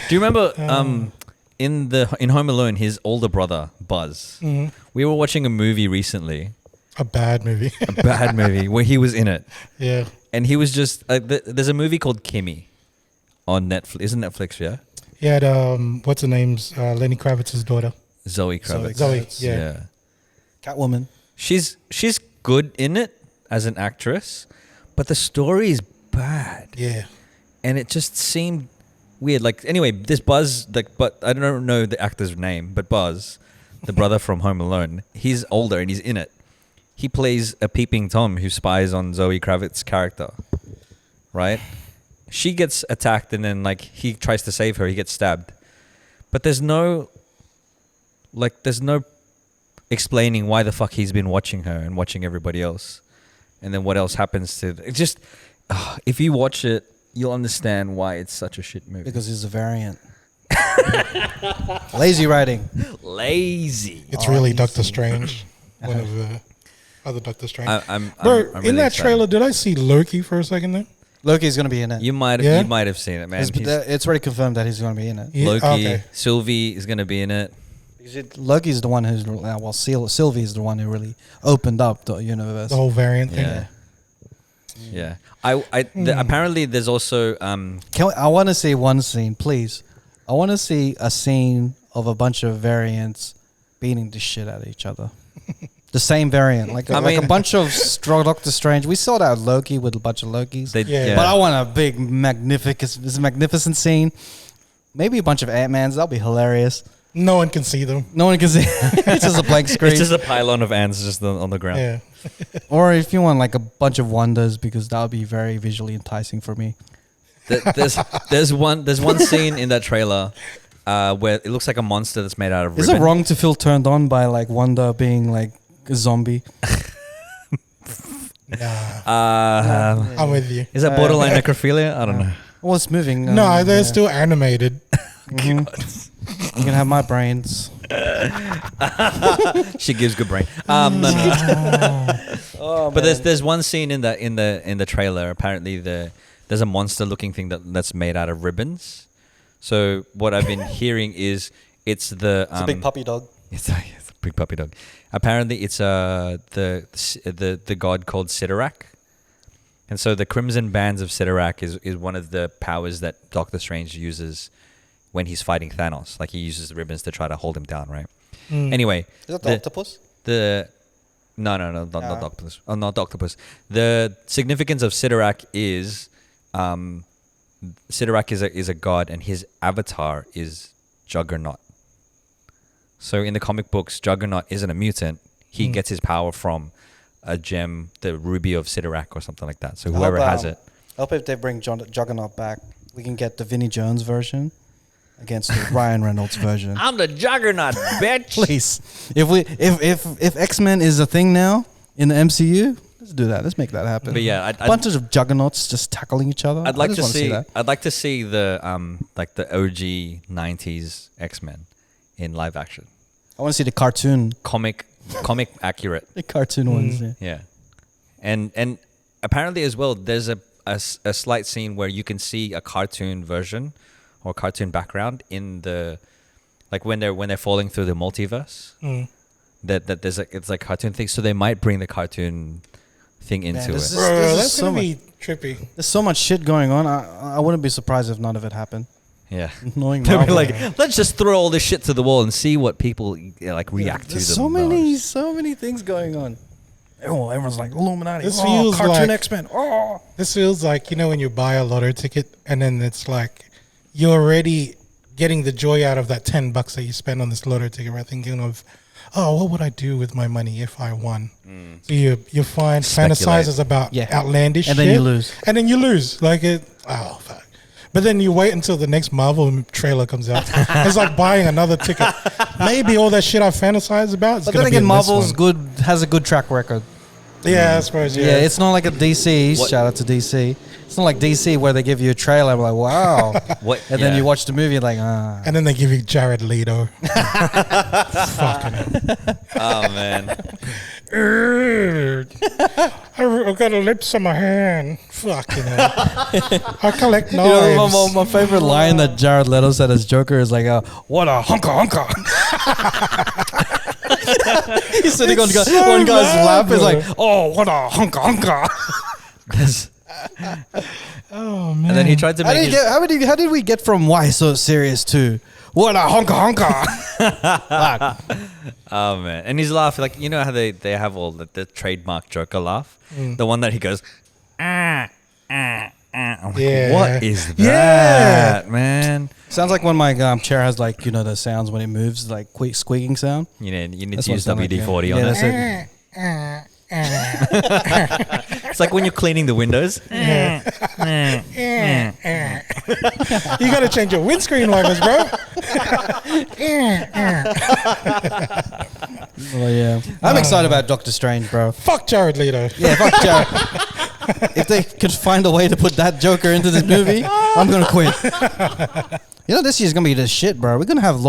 Do you remember in Home Alone, his older brother Buzz? Mhm. We were watching a movie recently, A bad movie. a bad movie where he was in it, Yeah. and he was just. There's a movie called Kimmy on Netflix. Isn't Netflix? Yeah. He had what's her name's Lenny Kravitz's daughter. Zoe Kravitz. Zoe, yeah. Catwoman. She's good in it as an actress, but the story is bad, Yeah. and it just seemed weird. Like anyway, this Buzz, but I don't know the actor's name, but Buzz, the brother from Home Alone, he's older and he's in it. He plays a peeping Tom who spies on Zoe Kravitz's character, right? She gets attacked and then like he tries to save her. He gets stabbed, but there's no explaining why the fuck he's been watching her and watching everybody else, and then what else happens to it. Just if you watch it, you'll understand why it's such a shit movie. Because he's a variant. Lazy writing. Lazy. It's really easy. Doctor Strange. One of the other Doctor Strange. I'm Bro, really in that excited. trailer, did I see Loki for a second there? Loki's gonna be in it. You might Yeah? have seen it, man. It's already confirmed that he's gonna be in it. Yeah, Loki, okay. Sylvie is gonna be in it. Loki's the one who's Sylvie's the one who really opened up the universe. The whole variant thing. Yeah. Yeah. Apparently, there's also I want to see one scene, please. I want to see a scene of a bunch of variants beating the shit out of each other. The same variant, like a bunch of Doctor Strange. We saw that with Loki with a bunch of Lokis. Yeah. But I want a big, magnificent scene. Maybe a bunch of Ant-Mans. That'll be hilarious. No one can see them. No one can see. It's just a blank screen. It's just a pylon of ants just on the ground. Yeah. Or if you want like a bunch of wonders, because that would be very visually enticing for me. There's one scene in that trailer where it looks like a monster that's made out of Is ribbon. it wrong to feel turned on by like Wanda being like a zombie? Nah. I'm with you. Is that borderline necrophilia? I don't know. Well, it's moving. No, they're yeah. still animated. You can have my brains. She gives good brain. No. But there's one scene in the trailer. Apparently there's a monster looking thing that's made out of ribbons. So what I've been hearing is it's the It's a big puppy dog. It's a big puppy dog. Apparently it's the god called Sidorak. And so the Crimson Bands of Sidorak is one of the powers that Doctor Strange uses when he's fighting Thanos. Like he uses the ribbons to try to hold him down, right? Anyway. Is that the octopus? No, not octopus. Oh, not octopus. The significance of Sidorak is Sidorak is a god and his avatar is Juggernaut. So in the comic books, Juggernaut isn't a mutant. He gets his power from a gem, the Ruby of Sidorak or something like that. So whoever has it. I hope if they bring Juggernaut back, we can get the Vinnie Jones version against the Ryan Reynolds version. I'm the Juggernaut, bitch. Please, if X-Men is a thing now in the MCU, let's do that. Let's make that happen. But yeah, bunches of Juggernauts just tackling each other. I'd like I to just wanna see that. I'd like to see the like the OG 90s X-Men in live action. I want to see the cartoon Comic accurate. the cartoon ones. Yeah. Yeah. And apparently as well there's a slight scene where you can see a cartoon version or cartoon background in the like when they're falling through the multiverse. That there's it's like cartoon thing, so they might bring the cartoon thing into this it. is- Bro, that's so going to be trippy. There's so much shit going on. I wouldn't be surprised if none of it happened. Yeah. Knowing They'll be Marvel. like, let's just throw all this shit to the wall and see what people like react to. There's the so most. many things going on. Everyone's like Illuminati. This feels cartoon like- X-Men. Oh, This feels like, when you buy a lotto ticket and then it's like you're already getting the joy out of that $10 that you spend on this lotto ticket, right? Thinking of, what would I do with my money if I won? So you find Speculate. fantasizes about outlandish and shit. then you lose. And then you lose. Like fuck. But then you wait until the next Marvel trailer comes out. It's like buying another ticket. Maybe all that shit I fantasize about is But going then to be again, in this Marvel's one. has a good track record. Yeah, I suppose. Yeah, it's not like a DC. What- Shout out to DC. It's not like DC where they give you a trailer, like wow, What? and then you watch the movie like And then they give you Jared Leto. Fucking hell. Oh man. I've got a lips on my hand. Fucking hell. I collect You know, knives. my favorite line that Jared Leto said as Joker is like, "What a hunka." He's sitting on It's so one guy's bad, lap. Is bro. like, "Oh, what a hunka." Oh man. And then he tried to make How did we get from why so serious to what a hunka? Oh man. And he's laughing like how they have all the trademark Joker laugh? The one that he goes I'm like, Yeah. what is that, man? Sounds like when my chair has like the sounds when it moves, like quick squeaking sound. You need That's to what use it's done like, WD-40 yeah. on That's it. it. It's like when you're cleaning the windows. You gotta change your windscreen wipers, bro. Well, yeah. I'm excited about Doctor Strange, bro. Fuck Jared Leto. Yeah, fuck Jared. If they could find a way to put that Joker into this movie, I'm gonna quit. This year's gonna be the shit, bro. We're gonna have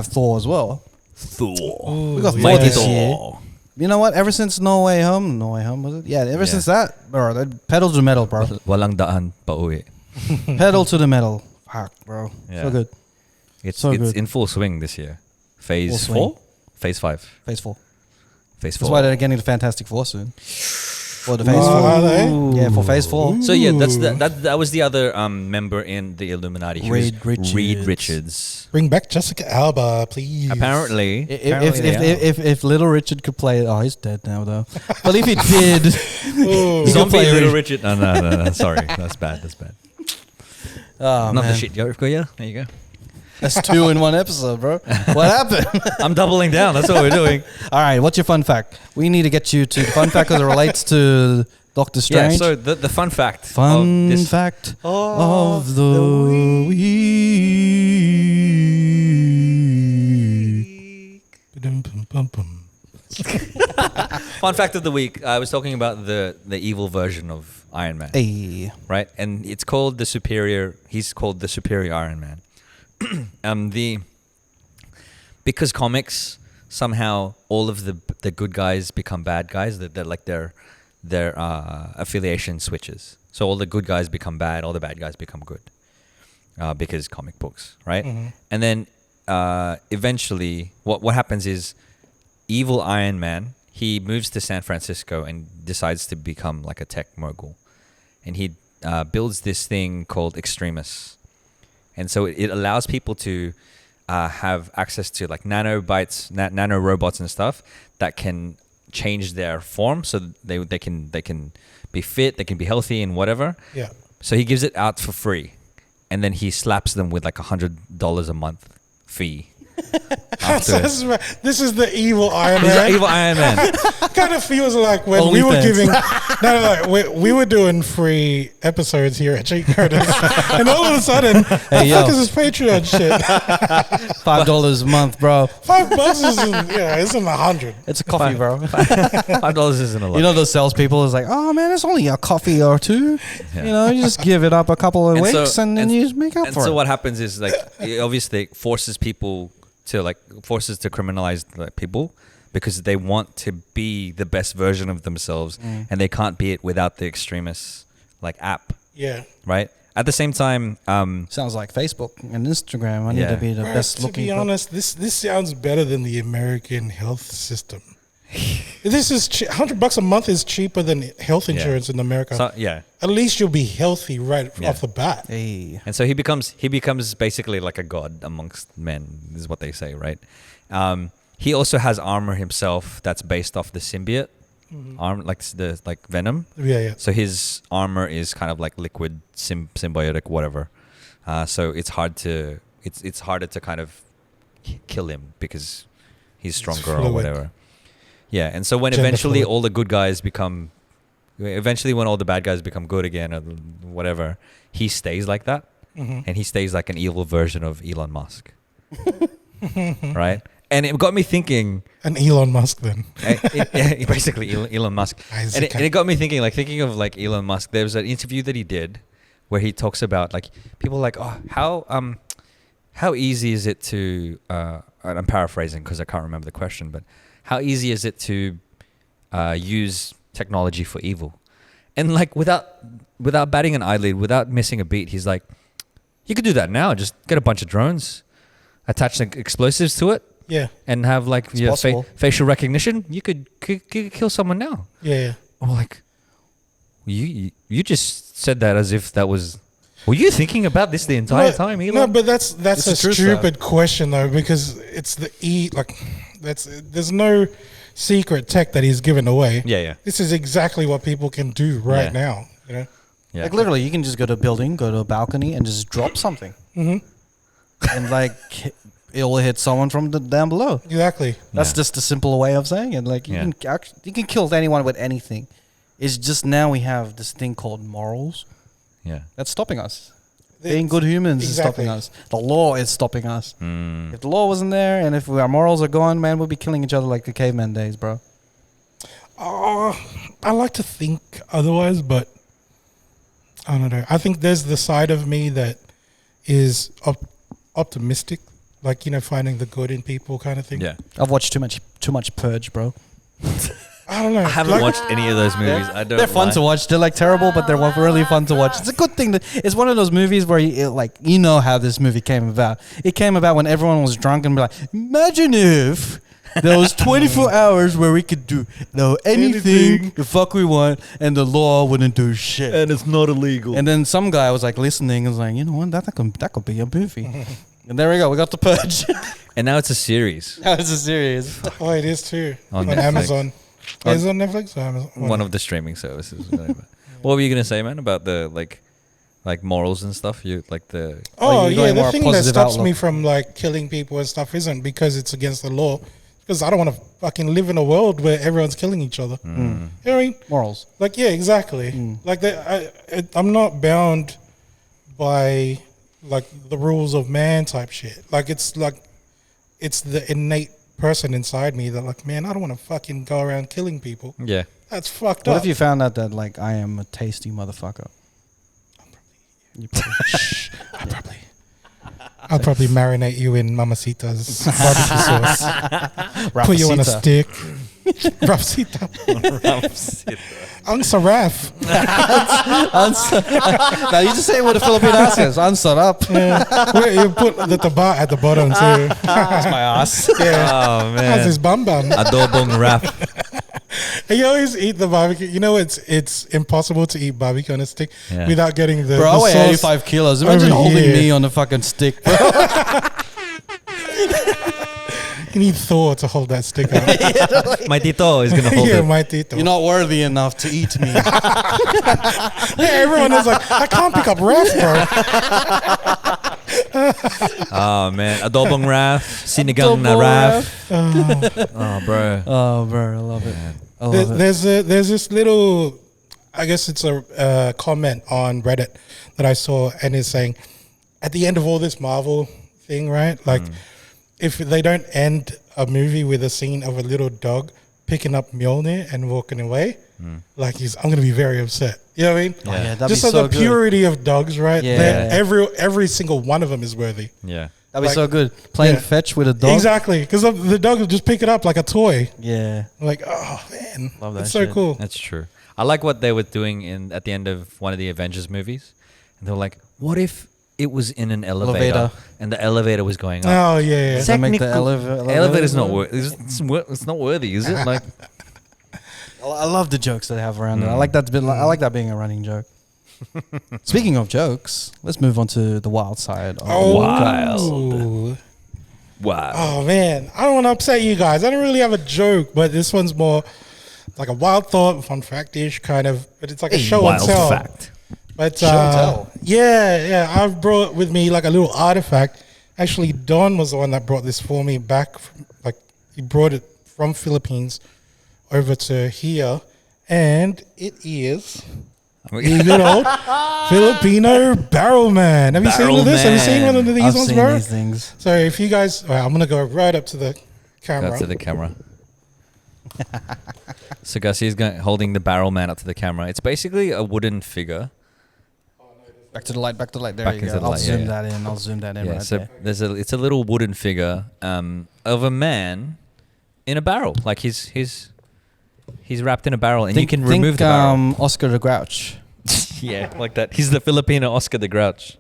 Thor as well. Thor. We got Thor Mighty this year. Thor. You know what? Ever since No Way Home was it? Yeah, ever since that, bro, pedal to the metal, bro. Walang daan pauwi. Pedal to the metal. Fuck, bro. Yeah. So good. It's good. in full swing this year. Phase Full swing. 4? Phase 5. Phase 4. Phase 4. That's why they're getting the Fantastic Four soon. For the Phase 4. Are they? Yeah, for Phase 4. So yeah, that was the other member in the Illuminati. He was Reed Richards. Bring back Jessica Alba, please. Apparently, If Little Richard could play, he's dead now though. But if he did, he could Zombie play Little Reed. Richard. No. Sorry, that's bad. Oh, Not man. the shit joke, yeah. There you go. That's 2 in 1 episode, bro. What happened? I'm doubling down. That's what we're doing. All right, what's your fun fact? We need to get you to the fun fact because it relates to Doctor Yeah. Strange. So the fun fact. Fun of this, fact of the week. Fun fact of the week. I was talking about the evil version of Iron Man. Hey. Right, and it's called the superior. He's called the superior Iron Man. Because comics somehow all of the good guys become bad guys. They're like their affiliation switches. So all the good guys become bad. All the bad guys become good. Because comic books, right? Mm-hmm. And then eventually, what happens is evil Iron Man. He moves to San Francisco and decides to become like a tech mogul, and he builds this thing called Extremis. And so it allows people to have access to like nanobites, nano robots and stuff that can change their form, so they can be fit, they can be healthy and whatever. Yeah. So he gives it out for free, and then he slaps them with like $100 a month fee. This is the evil Iron He's Man. an evil Iron Man. Kind of feels like when Only we were fans. giving, we were doing free episodes here at Cheatcoders, and all of a sudden, the yo. fuck is this Patreon shit? $5 a month, bro. $5 isn't 100. It's a coffee, bro. $5 isn't a lot. You know those salespeople is like, oh man, it's only a coffee or two. Yeah. You just give it up a couple of weeks and then you make up and for so it. what happens is like it obviously forces people to criminalize like, people because they want to be the best version of themselves and they can't be it without the Extremis like app, Yeah. right? At the same time, Sounds like Facebook and Instagram. I need to be the best To looking. be honest, this sounds better than the American health system. This is $100 a month is cheaper than health insurance in America. so, yeah. At least you'll be healthy right Yeah. off the bat. Hey. And so he becomes basically like a god amongst men, is what they say, right? He also has armor himself that's based off the symbiote arm, like Venom. Yeah. So his armor is kind of like liquid, symbiotic, whatever. So it's harder to kind of kill him because he's stronger or fluid. whatever. Yeah, and so when Gender eventually fluid. all the good guys become, when all the bad guys become good again or whatever, he stays like that, and he stays like an evil version of Elon Musk, right? And it got me thinking. And Elon Musk then. Basically Elon Musk, and it got me thinking of like Elon Musk. There was an interview that he did where he talks about like people like, oh, how easy is it to and I'm paraphrasing because I can't remember the question, but how easy is it to use technology for evil? And like without batting an eyelid, without missing a beat, he's like, you could do that now. Just get a bunch of drones, attach the explosives to it, Yeah. and have like your possible. facial recognition. You could kill someone now. Yeah. I'm like, you just said that as if that was. Were you thinking about this the entire time, Elon? No, but that's It's a the truth, stupid question though, because it's there's no secret tech that he's given away. Yeah. This is exactly what people can do right Yeah. now. You know. Yeah. Like literally, you can just go to a building, go to a balcony, and just drop something. Mm-hmm. and like it'll hit someone from down below. Exactly. That's just a simple way of saying it. Like you can kill anyone with anything. It's just now we have this thing called morals. Yeah. That's stopping us. Being good humans is stopping us. The law is stopping us. If the law wasn't there, and if our morals are gone, man, we'll be killing each other like the caveman days, bro. I like to think otherwise, but I don't know. I think there's the side of me that is optimistic, like, you know, finding the good in people kind of thing. Yeah. I've watched too much Purge, bro. I don't know. I haven't watched any of those movies. I don't. They're fun to watch. They're like terrible, but they're really fun to watch. It's a good thing. It's one of those movies where you know how this movie came about. It came about when everyone was drunk and be like, imagine if there was 24 hours where we could do anything the fuck we want and the law wouldn't do shit. And it's not illegal. And then some guy was like listening and was like, you know what, that could be a movie. And there we go. We got The Purge. And now it's a series. Now it's a series. Oh, it is too. On On Netflix. Amazon. Is it on Netflix or Amazon? One of the streaming services. Whatever. What were you gonna say, man, about the like morals and stuff? You like the Oh, you're yeah. going more The thing that stops outlook. me from like killing people and stuff isn't because it's against the law. Because I don't want to fucking live in a world where everyone's killing each other. You know what I mean? Morals. Like, yeah, exactly. Like, I'm not bound by like the rules of man type shit. Like, it's the innate person inside me that like, man, I don't want to fucking go around killing people. yeah. That's fucked What up. if you found out that like I am a tasty motherfucker? I'll probably marinate you in Mamacita's barbecue sauce. Put you on a stick. Rafsita. Ang saraf. Now you just say what a Filipino accent. Answer up. Yeah. You put the taba at the bottom too. That's my ass. Yeah. Oh How's man. his bum bum? Adobong wrap. And you always eat the barbecue. You know, it's impossible to eat barbecue on a stick Yeah. without getting the Bro, I weigh sauce. 85 kilos. Imagine over holding here. me on a fucking stick. Bro. You need Thor to hold that stick up. My tito is gonna hold Yeah, it. my Tito. You're not worthy enough to eat me. Yeah, everyone is like, I can't pick up Raf, bro. Oh man. Adobong wrap. Sinigang na Adobong wrap. Oh. Oh bro. Oh, bro, I love it. I love it. There's this little, I guess it's a comment on Reddit that I saw, and it's saying, at the end of all this Marvel thing, right? Like, if they don't end a movie with a scene of a little dog picking up Mjolnir and walking away, like I'm gonna be very upset. You know what I mean? Oh, yeah, that'd Just be so so the good. purity of dogs, right? Yeah. Every single one of them is worthy. Yeah. That'd be like- so good. Playing Yeah. fetch with a dog. Exactly, because the dog will just pick it up like a toy. Yeah. Like, oh man, Love that it's so shit. cool. That's true. I like what they were doing at the end of one of the Avengers movies. And they were like, what if it was in an elevator. And the elevator was going up? Oh yeah, Does that make the Elevator's not worthy. It's not worthy, is it? Like, I love the jokes that they have around it. I like that. I like that being a running joke. Speaking of jokes, let's move on to the wild side. Of Wild. wow. Oh man, I don't want to upset you guys. I don't really have a joke, but this one's more like a wild thought, fun fact-ish kind of. But it's like a show and Wild tell. fact. But Show and tell. yeah, I've brought with me like a little artifact. Actually, Don was the one that brought this for me back. Like he brought it from Philippines over to here, and it is the good old Filipino barrel man. Have you seen Barrel this? Have you seen one of man. these I've ones, seen bro? these things. So if you guys, I'm gonna go right up to the camera. Go to the camera. So Garcia's holding the barrel man up to the camera. It's basically a wooden figure. Back to the light. Back to the light. There Back you into go. the I'll light, zoom yeah. that in. I'll zoom that in Yeah, right so there. it's a little wooden figure of a man in a barrel. Like he's wrapped in a barrel, and you can remove the barrel. Oscar the Grouch, Yeah, like that. He's the Filipino Oscar the Grouch.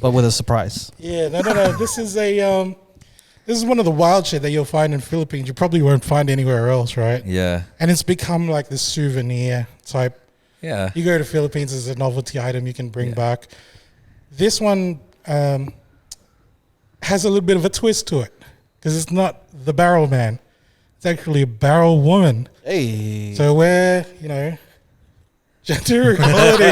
but with a surprise. Yeah, no. This is this is one of the wild shit that you'll find in Philippines. You probably won't find anywhere else, right? Yeah, And it's become like this souvenir type. yeah. You go to Philippines as a novelty item you can bring Yeah. back. This one has a little bit of a twist to it because it's not the barrel man. It's actually a barrel woman. Hey. So where, Gender equality.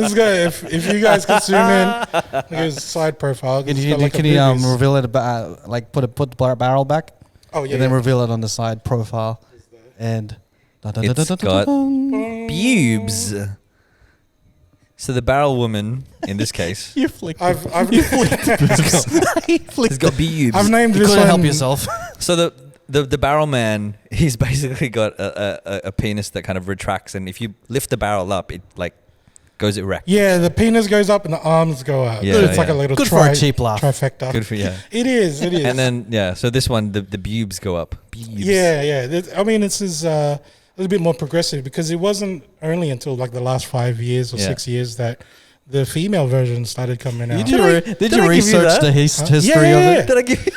This guy, if you guys can zoom in, look at his side profile. Can He's you, got like a can you boobies. reveal it about like put the barrel back? Oh yeah. And then yeah. reveal it on the side profile. And It's got pubes. So the barrel woman, in this case, you flicked. I've has got pubes. I've named You this couldn't one. help yourself. So the barrel man, he's basically got a penis that kind of retracts, and if you lift the barrel up, it like goes erect. Yeah, the penis goes up and the arms go out. Yeah, It's like yeah. a little Good for a cheap laugh. trifecta. Good for you. It is. And then so this one, the pubes go up. Pubes. Yeah. I mean, this is a little bit more progressive because it wasn't only until like the last 5 years or 6 years that the female version started coming out. Did you I give you research that? the history Yeah, of yeah, it? yeah. Did I give you?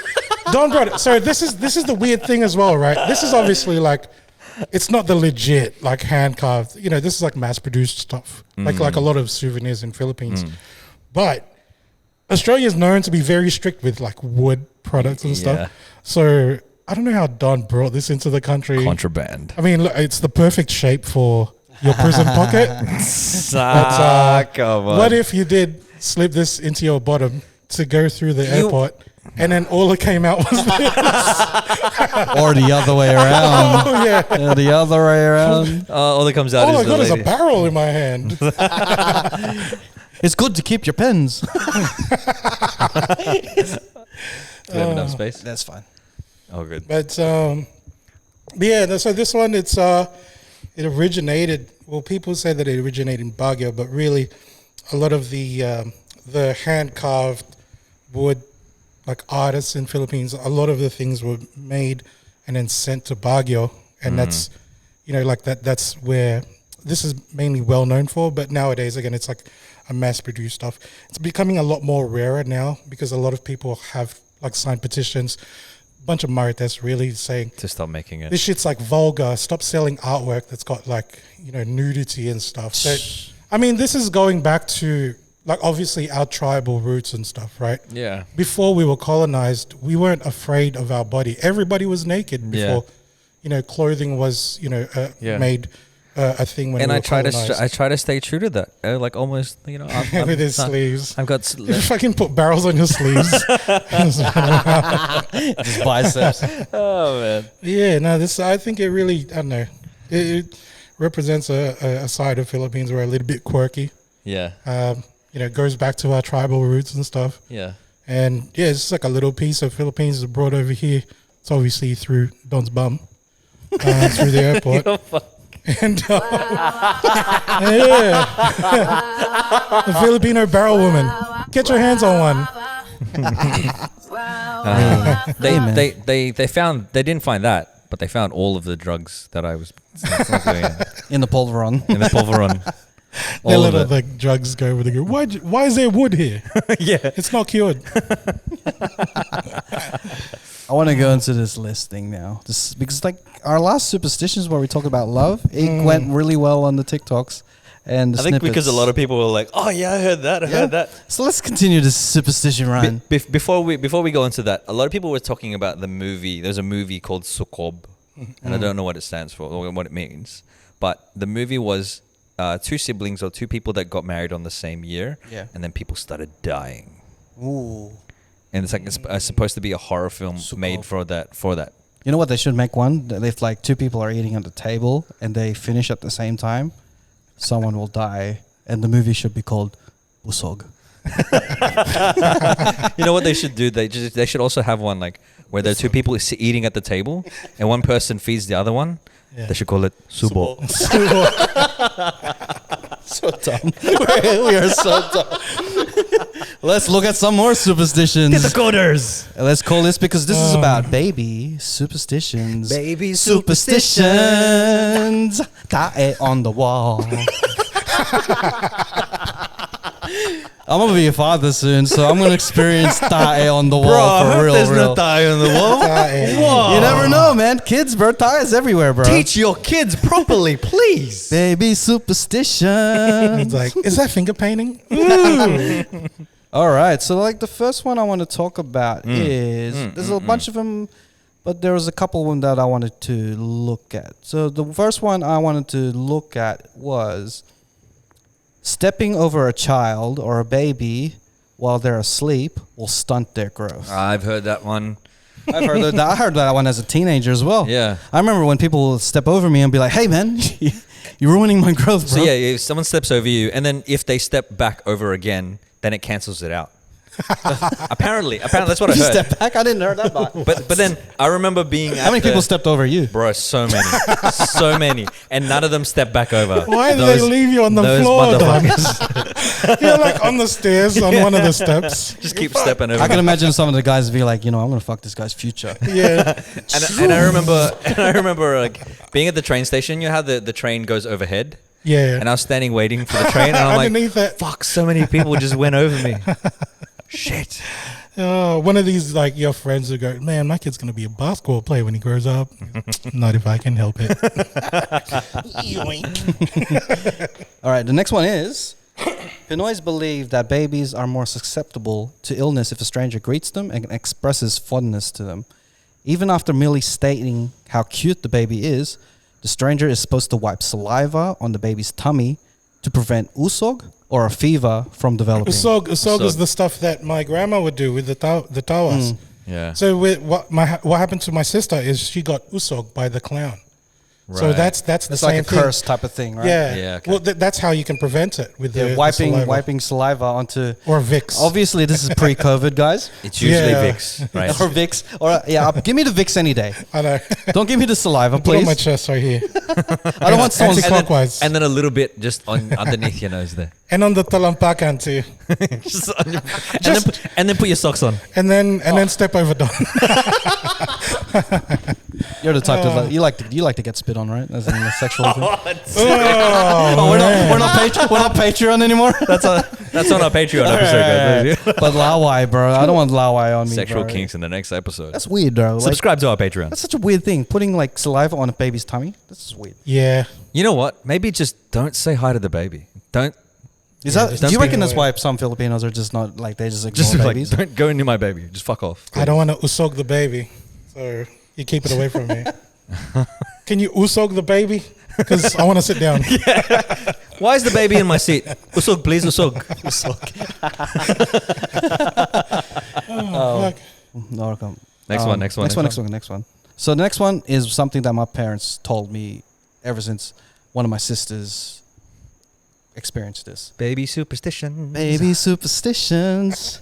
Don brought it. So this is the weird thing as well, right? This is obviously like, it's not the legit like hand carved. You know, this is like mass produced stuff, like a lot of souvenirs in Philippines. But Australia is known to be very strict with like wood products and Yeah. stuff. So I don't know how Don brought this into the country. Contraband. I mean, look, it's the perfect shape for your prison pocket. Come on. What if you did slip this into your bottom to go through the airport, and then all that came out was this? Or the other way around. Oh yeah. Yeah, the other way around. all that comes out All I is the got is a lady. barrel in my hand. It's good to keep your pens. Do you have enough space? That's fine. Oh, good. But yeah, so this one, it originated. Well, people say that it originated in Baguio, but really, a lot of the hand carved wood, like artists in Philippines, a lot of the things were made and then sent to Baguio, and that's, like that's where this is mainly well known for. But nowadays, again, it's like a mass produced stuff. It's becoming a lot more rarer now because a lot of people have like signed petitions. Bunch of marites really saying To stop making it. this shit's like vulgar. Stop selling artwork that's got like nudity and stuff. So, I mean, this is going back to like obviously our tribal roots and stuff, right? Yeah. Before we were colonized, we weren't afraid of our body. Everybody was naked before, clothing was made a thing when And we I were try colonized. to stay true to that. Like almost, I'm With his not- sleeves. I've got You fucking put barrels on your sleeves. Just biceps. oh man. Yeah, no, I think it really, I don't know, it represents a side of Philippines where a little bit quirky. Yeah. It goes back to our tribal roots and stuff. Yeah. And yeah, it's just like a little piece of Philippines is brought over here. It's obviously through Don's bum, through the airport. And yeah, the Filipino barrel woman. Get your hands on one. They found, they didn't find that, but they found all of the drugs that I was doing In the polvoron. in the pulveron. They All let of all it. the drugs go over the go. Why is there wood here? Yeah. It's not cured. I want to go into this listing now, just because like our last superstitions where we talked about love, it went really well on the TikToks and the I think because snippets. a lot of people were like, "Oh yeah, I heard that. I heard that." So let's continue this superstition run. Before we go into that, a lot of people were talking about the movie. There's a movie called Sukob, and I don't know what it stands for or what it means. But the movie was two siblings or two people that got married on the same year, and then people started dying. Ooh. And it's like it's supposed to be a horror film made for that. You know what? They should make one. That if like two people are eating at the table and they finish at the same time, someone will die, and the movie should be called Busog. You know what they should do? They should also have one like where there are two people eating at the table, and one person feeds the other one. Yeah. They should call it Subo. So dumb. we are so dumb. Let's look at some more superstitions. Cheatcoders. Let's call this because this is about baby superstitions. Baby superstitions. Tae on the wall. I'm gonna be a father soon, so I'm gonna experience tae on the wall for real. there's real. no tie on the wall. Whoa. You never know, man. Kids, bro, ties everywhere, bro. Teach your kids properly, please. Baby superstition. It's like, is that finger painting? All right, so like the first one I want to talk about is there's a bunch of them, but there was a couple of them that I wanted to look at. So the first one I wanted to look at was stepping over a child or a baby while they're asleep will stunt their growth. I've heard that one. I heard that one as a teenager as well. Yeah. I remember when people would step over me and be like, "Hey, man, you're ruining my growth, bro." So yeah, if someone steps over you, and then if they step back over again, then it cancels it out. apparently, that's what I You heard. step back. I didn't hear that. But then I remember being How many people stepped over you? Bro, so many, and none of them stepped back over. Why did they leave you on the those floor, Don? motherfuckers. You're like on the stairs on one of the steps. Just keep stepping over. I can imagine some of the guys be like, I'm gonna fuck this guy's future. Yeah. and I remember like being at the train station. You know how the train goes overhead. Yeah. And I was standing waiting for the train, and I'm Underneath like, it. "Fuck! So many people just went over me." Shit. Oh, one of these like your friends who go, "Man, my kid's gonna be a basketball player when he grows up." Not if I can help it. All right, the next one is Pinoys believe that babies are more susceptible to illness if a stranger greets them and expresses fondness to them. Even after merely stating how cute the baby is, the stranger is supposed to wipe saliva on the baby's tummy to prevent usog or a fever from developing. Usog is the stuff that my grandma would do with the tawas. Yeah. So with what happened to my sister is she got usog by the clown. So Right. that's the It's same like a thing. curse type of thing, right? Yeah. Yeah, okay. Well, that's how you can prevent it with the Wiping saliva onto. or Vicks. Obviously, this is pre-COVID, guys. It's usually Yeah. Vicks, right? Or Vicks, or give me the Vicks any day. I know. Don't give me the saliva, Put it on please. my chest right here, I don't want someone. Anti-clockwise. And then a little bit just on underneath your nose there. and on the talampakan too, Just on your, and then put your socks on. and then step over Don. You're the type to you like to get spit on, right? As in a sexual thing. Oh, We're not Patreon anymore. That's on our Patreon episode, guys. But lawai, bro, I don't want lawai on me. Sexual bro. kinks in the next episode. That's weird, bro. Like, Subscribe to our Patreon. that's such a weird thing. Putting like saliva on a baby's tummy. That's just weird. yeah. You know what? Maybe just don't say hi to the baby. Don't Is Yeah, that? just Do you don't reckon be that's aware. why some Filipinos are just not like they just ignore just like babies? don't go near my baby. Just fuck off. I don't want to usog the baby, so you keep it away from me. Can you usog the baby? Because I want to sit down. Why is the baby in my seat? Usog, please, usog. Fuck. No, come. Next one. So the next one is something that my parents told me ever since one of my sisters experienced this. Baby superstition. Baby superstitions.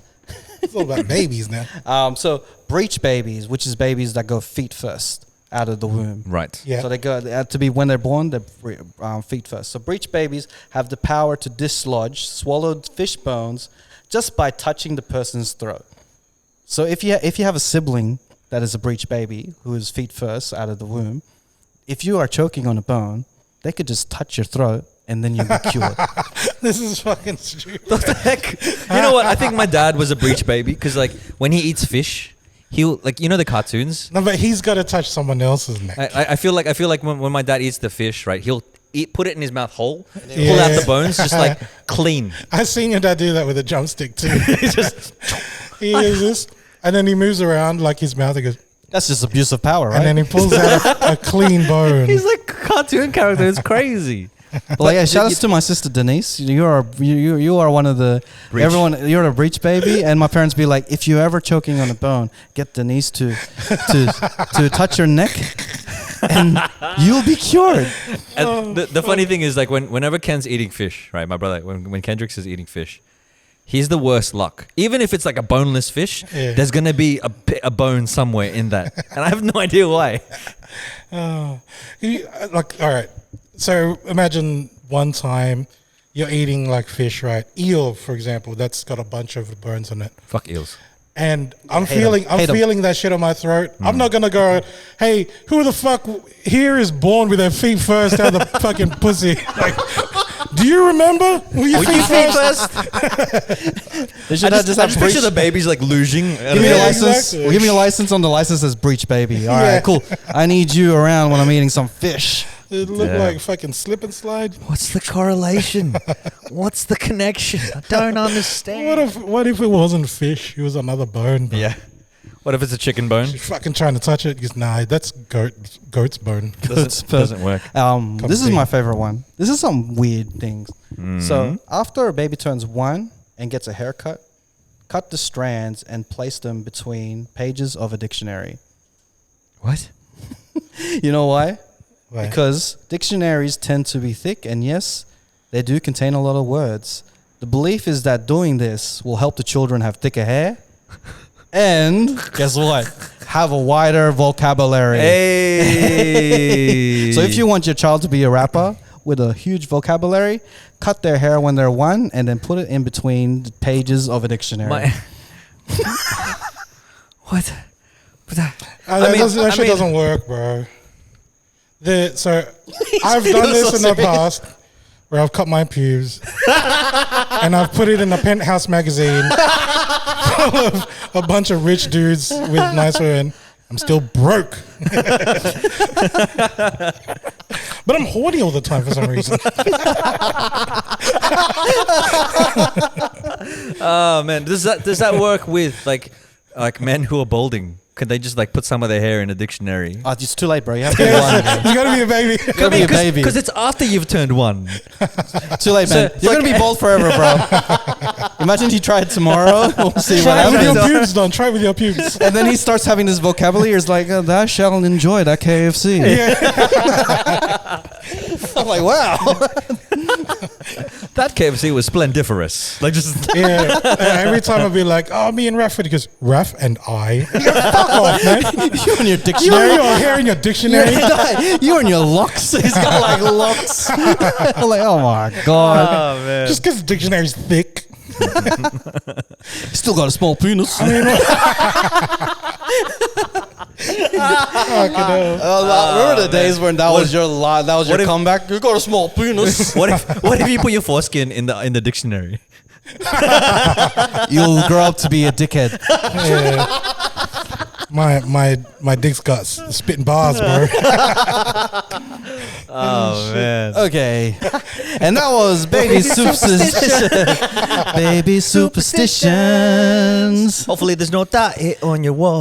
It's all about babies now. So breech babies, which is babies that go feet first out of the womb. Right. Yeah. So they go to be when they're born, they're feet first. So breech babies have the power to dislodge swallowed fish bones just by touching the person's throat. So if you have a sibling that is a breech baby who is feet first out of the womb, if you are choking on a bone, they could just touch your throat and then you'll be cured. This is fucking stupid. What the heck? You know what? I think my dad was a breech baby because like when he eats fish, he'll like the cartoons. No, but he's got to touch someone else's neck. I feel like when my dad eats the fish, right? He'll put it in his mouth whole, pull out Yeah. the bones, just like clean. I've seen your dad do that with a drumstick too. He does this, and then he moves around like his mouth. He goes, That's just abuse of power, right? and then he pulls out a clean bone. He's like a cartoon character. It's crazy. Well, yeah, shout outs to my sister Denise. You are one of the Breech. everyone. You're a breech baby, and my parents be like, if you're ever choking on a bone, get Denise to touch your neck, and you'll be cured. And the funny thing is, like, whenever Ken's eating fish, right? My brother, when Kendricks is eating fish, he's the worst luck. Even if it's like a boneless fish, Yeah. there's going to be a bone somewhere in that. And I have no idea why. Oh, like all right. So imagine one time you're eating like fish, right? Eel, for example, that's got a bunch of bones on it. Fuck eels. And I'm hate 'em. feeling Hate 'em. feeling that shit on my throat. I'm not gonna go, hey, who the fuck here is born with their feet first out of the fucking pussy? Like, do you remember? Were you feet first? They should I have just have picture breech. the baby's like losing. Give me a Yeah, license. exactly. Give me a license on the license as breech baby. All Yeah. right, cool. I need you around when I'm eating some fish. It looked Yeah. like fucking slip and slide. What's the correlation? What's the connection? I don't understand. What if it wasn't fish? It was another bone. Bro. Yeah. What if it's a chicken bone? She's fucking trying to touch it. He goes, nah, that's goat's bone. Doesn't work. This is my favorite one. This is some weird things. So after a baby turns 1 and gets a haircut, cut the strands and place them between pages of a dictionary. What? You know why? Why? Because dictionaries tend to be thick, and yes, they do contain a lot of words. The belief is that doing this will help the children have thicker hair, and guess what? Have a wider vocabulary. Hey. So if you want your child to be a rapper with a huge vocabulary, cut their hair when they're 1 and then put it in between the pages of a dictionary. What? That shit doesn't work, bro. So I've done this in the past where I've cut my pubes and I've put it in a Penthouse magazine full of a bunch of rich dudes with nice hair, and I'm still broke. But I'm horny all the time for some reason. Oh man, does that work with like men who are balding? Could they just like put some of their hair in a dictionary? Oh, it's too late, bro. You have to be 1. You gotta be a baby. You gotta be a baby. Because it's after you've turned 1. Too late, man. You're gonna be bald forever, bro. Imagine he tried tomorrow. We'll see what Try it with your happens. pubes, Don. Try it with your pubes. And then he starts having this vocabulary. It's like, thou shalt enjoy that KFC. Yeah. I'm like, wow. That KFC was splendiferous. Like just Yeah. Every time I'd be like, oh, me and Raf. He goes, Raf and I. Fuck off, man. You and your You dictionary. and your hair in your dictionary. You and your locks. He's got like locks. I'm like, oh my god. oh man. Just because the dictionary's thick. Still got a small penis. Fucking hell. Remember the days when that was your that was your if- comeback? You got a small penis. what if you put your foreskin in the dictionary? You'll grow up to be a dickhead. Yeah. My dick's got spitting bars, bro. Oh man. Okay. And that was Baby Superstition. Baby Superstitions. Hopefully there's no dot hit on your wall.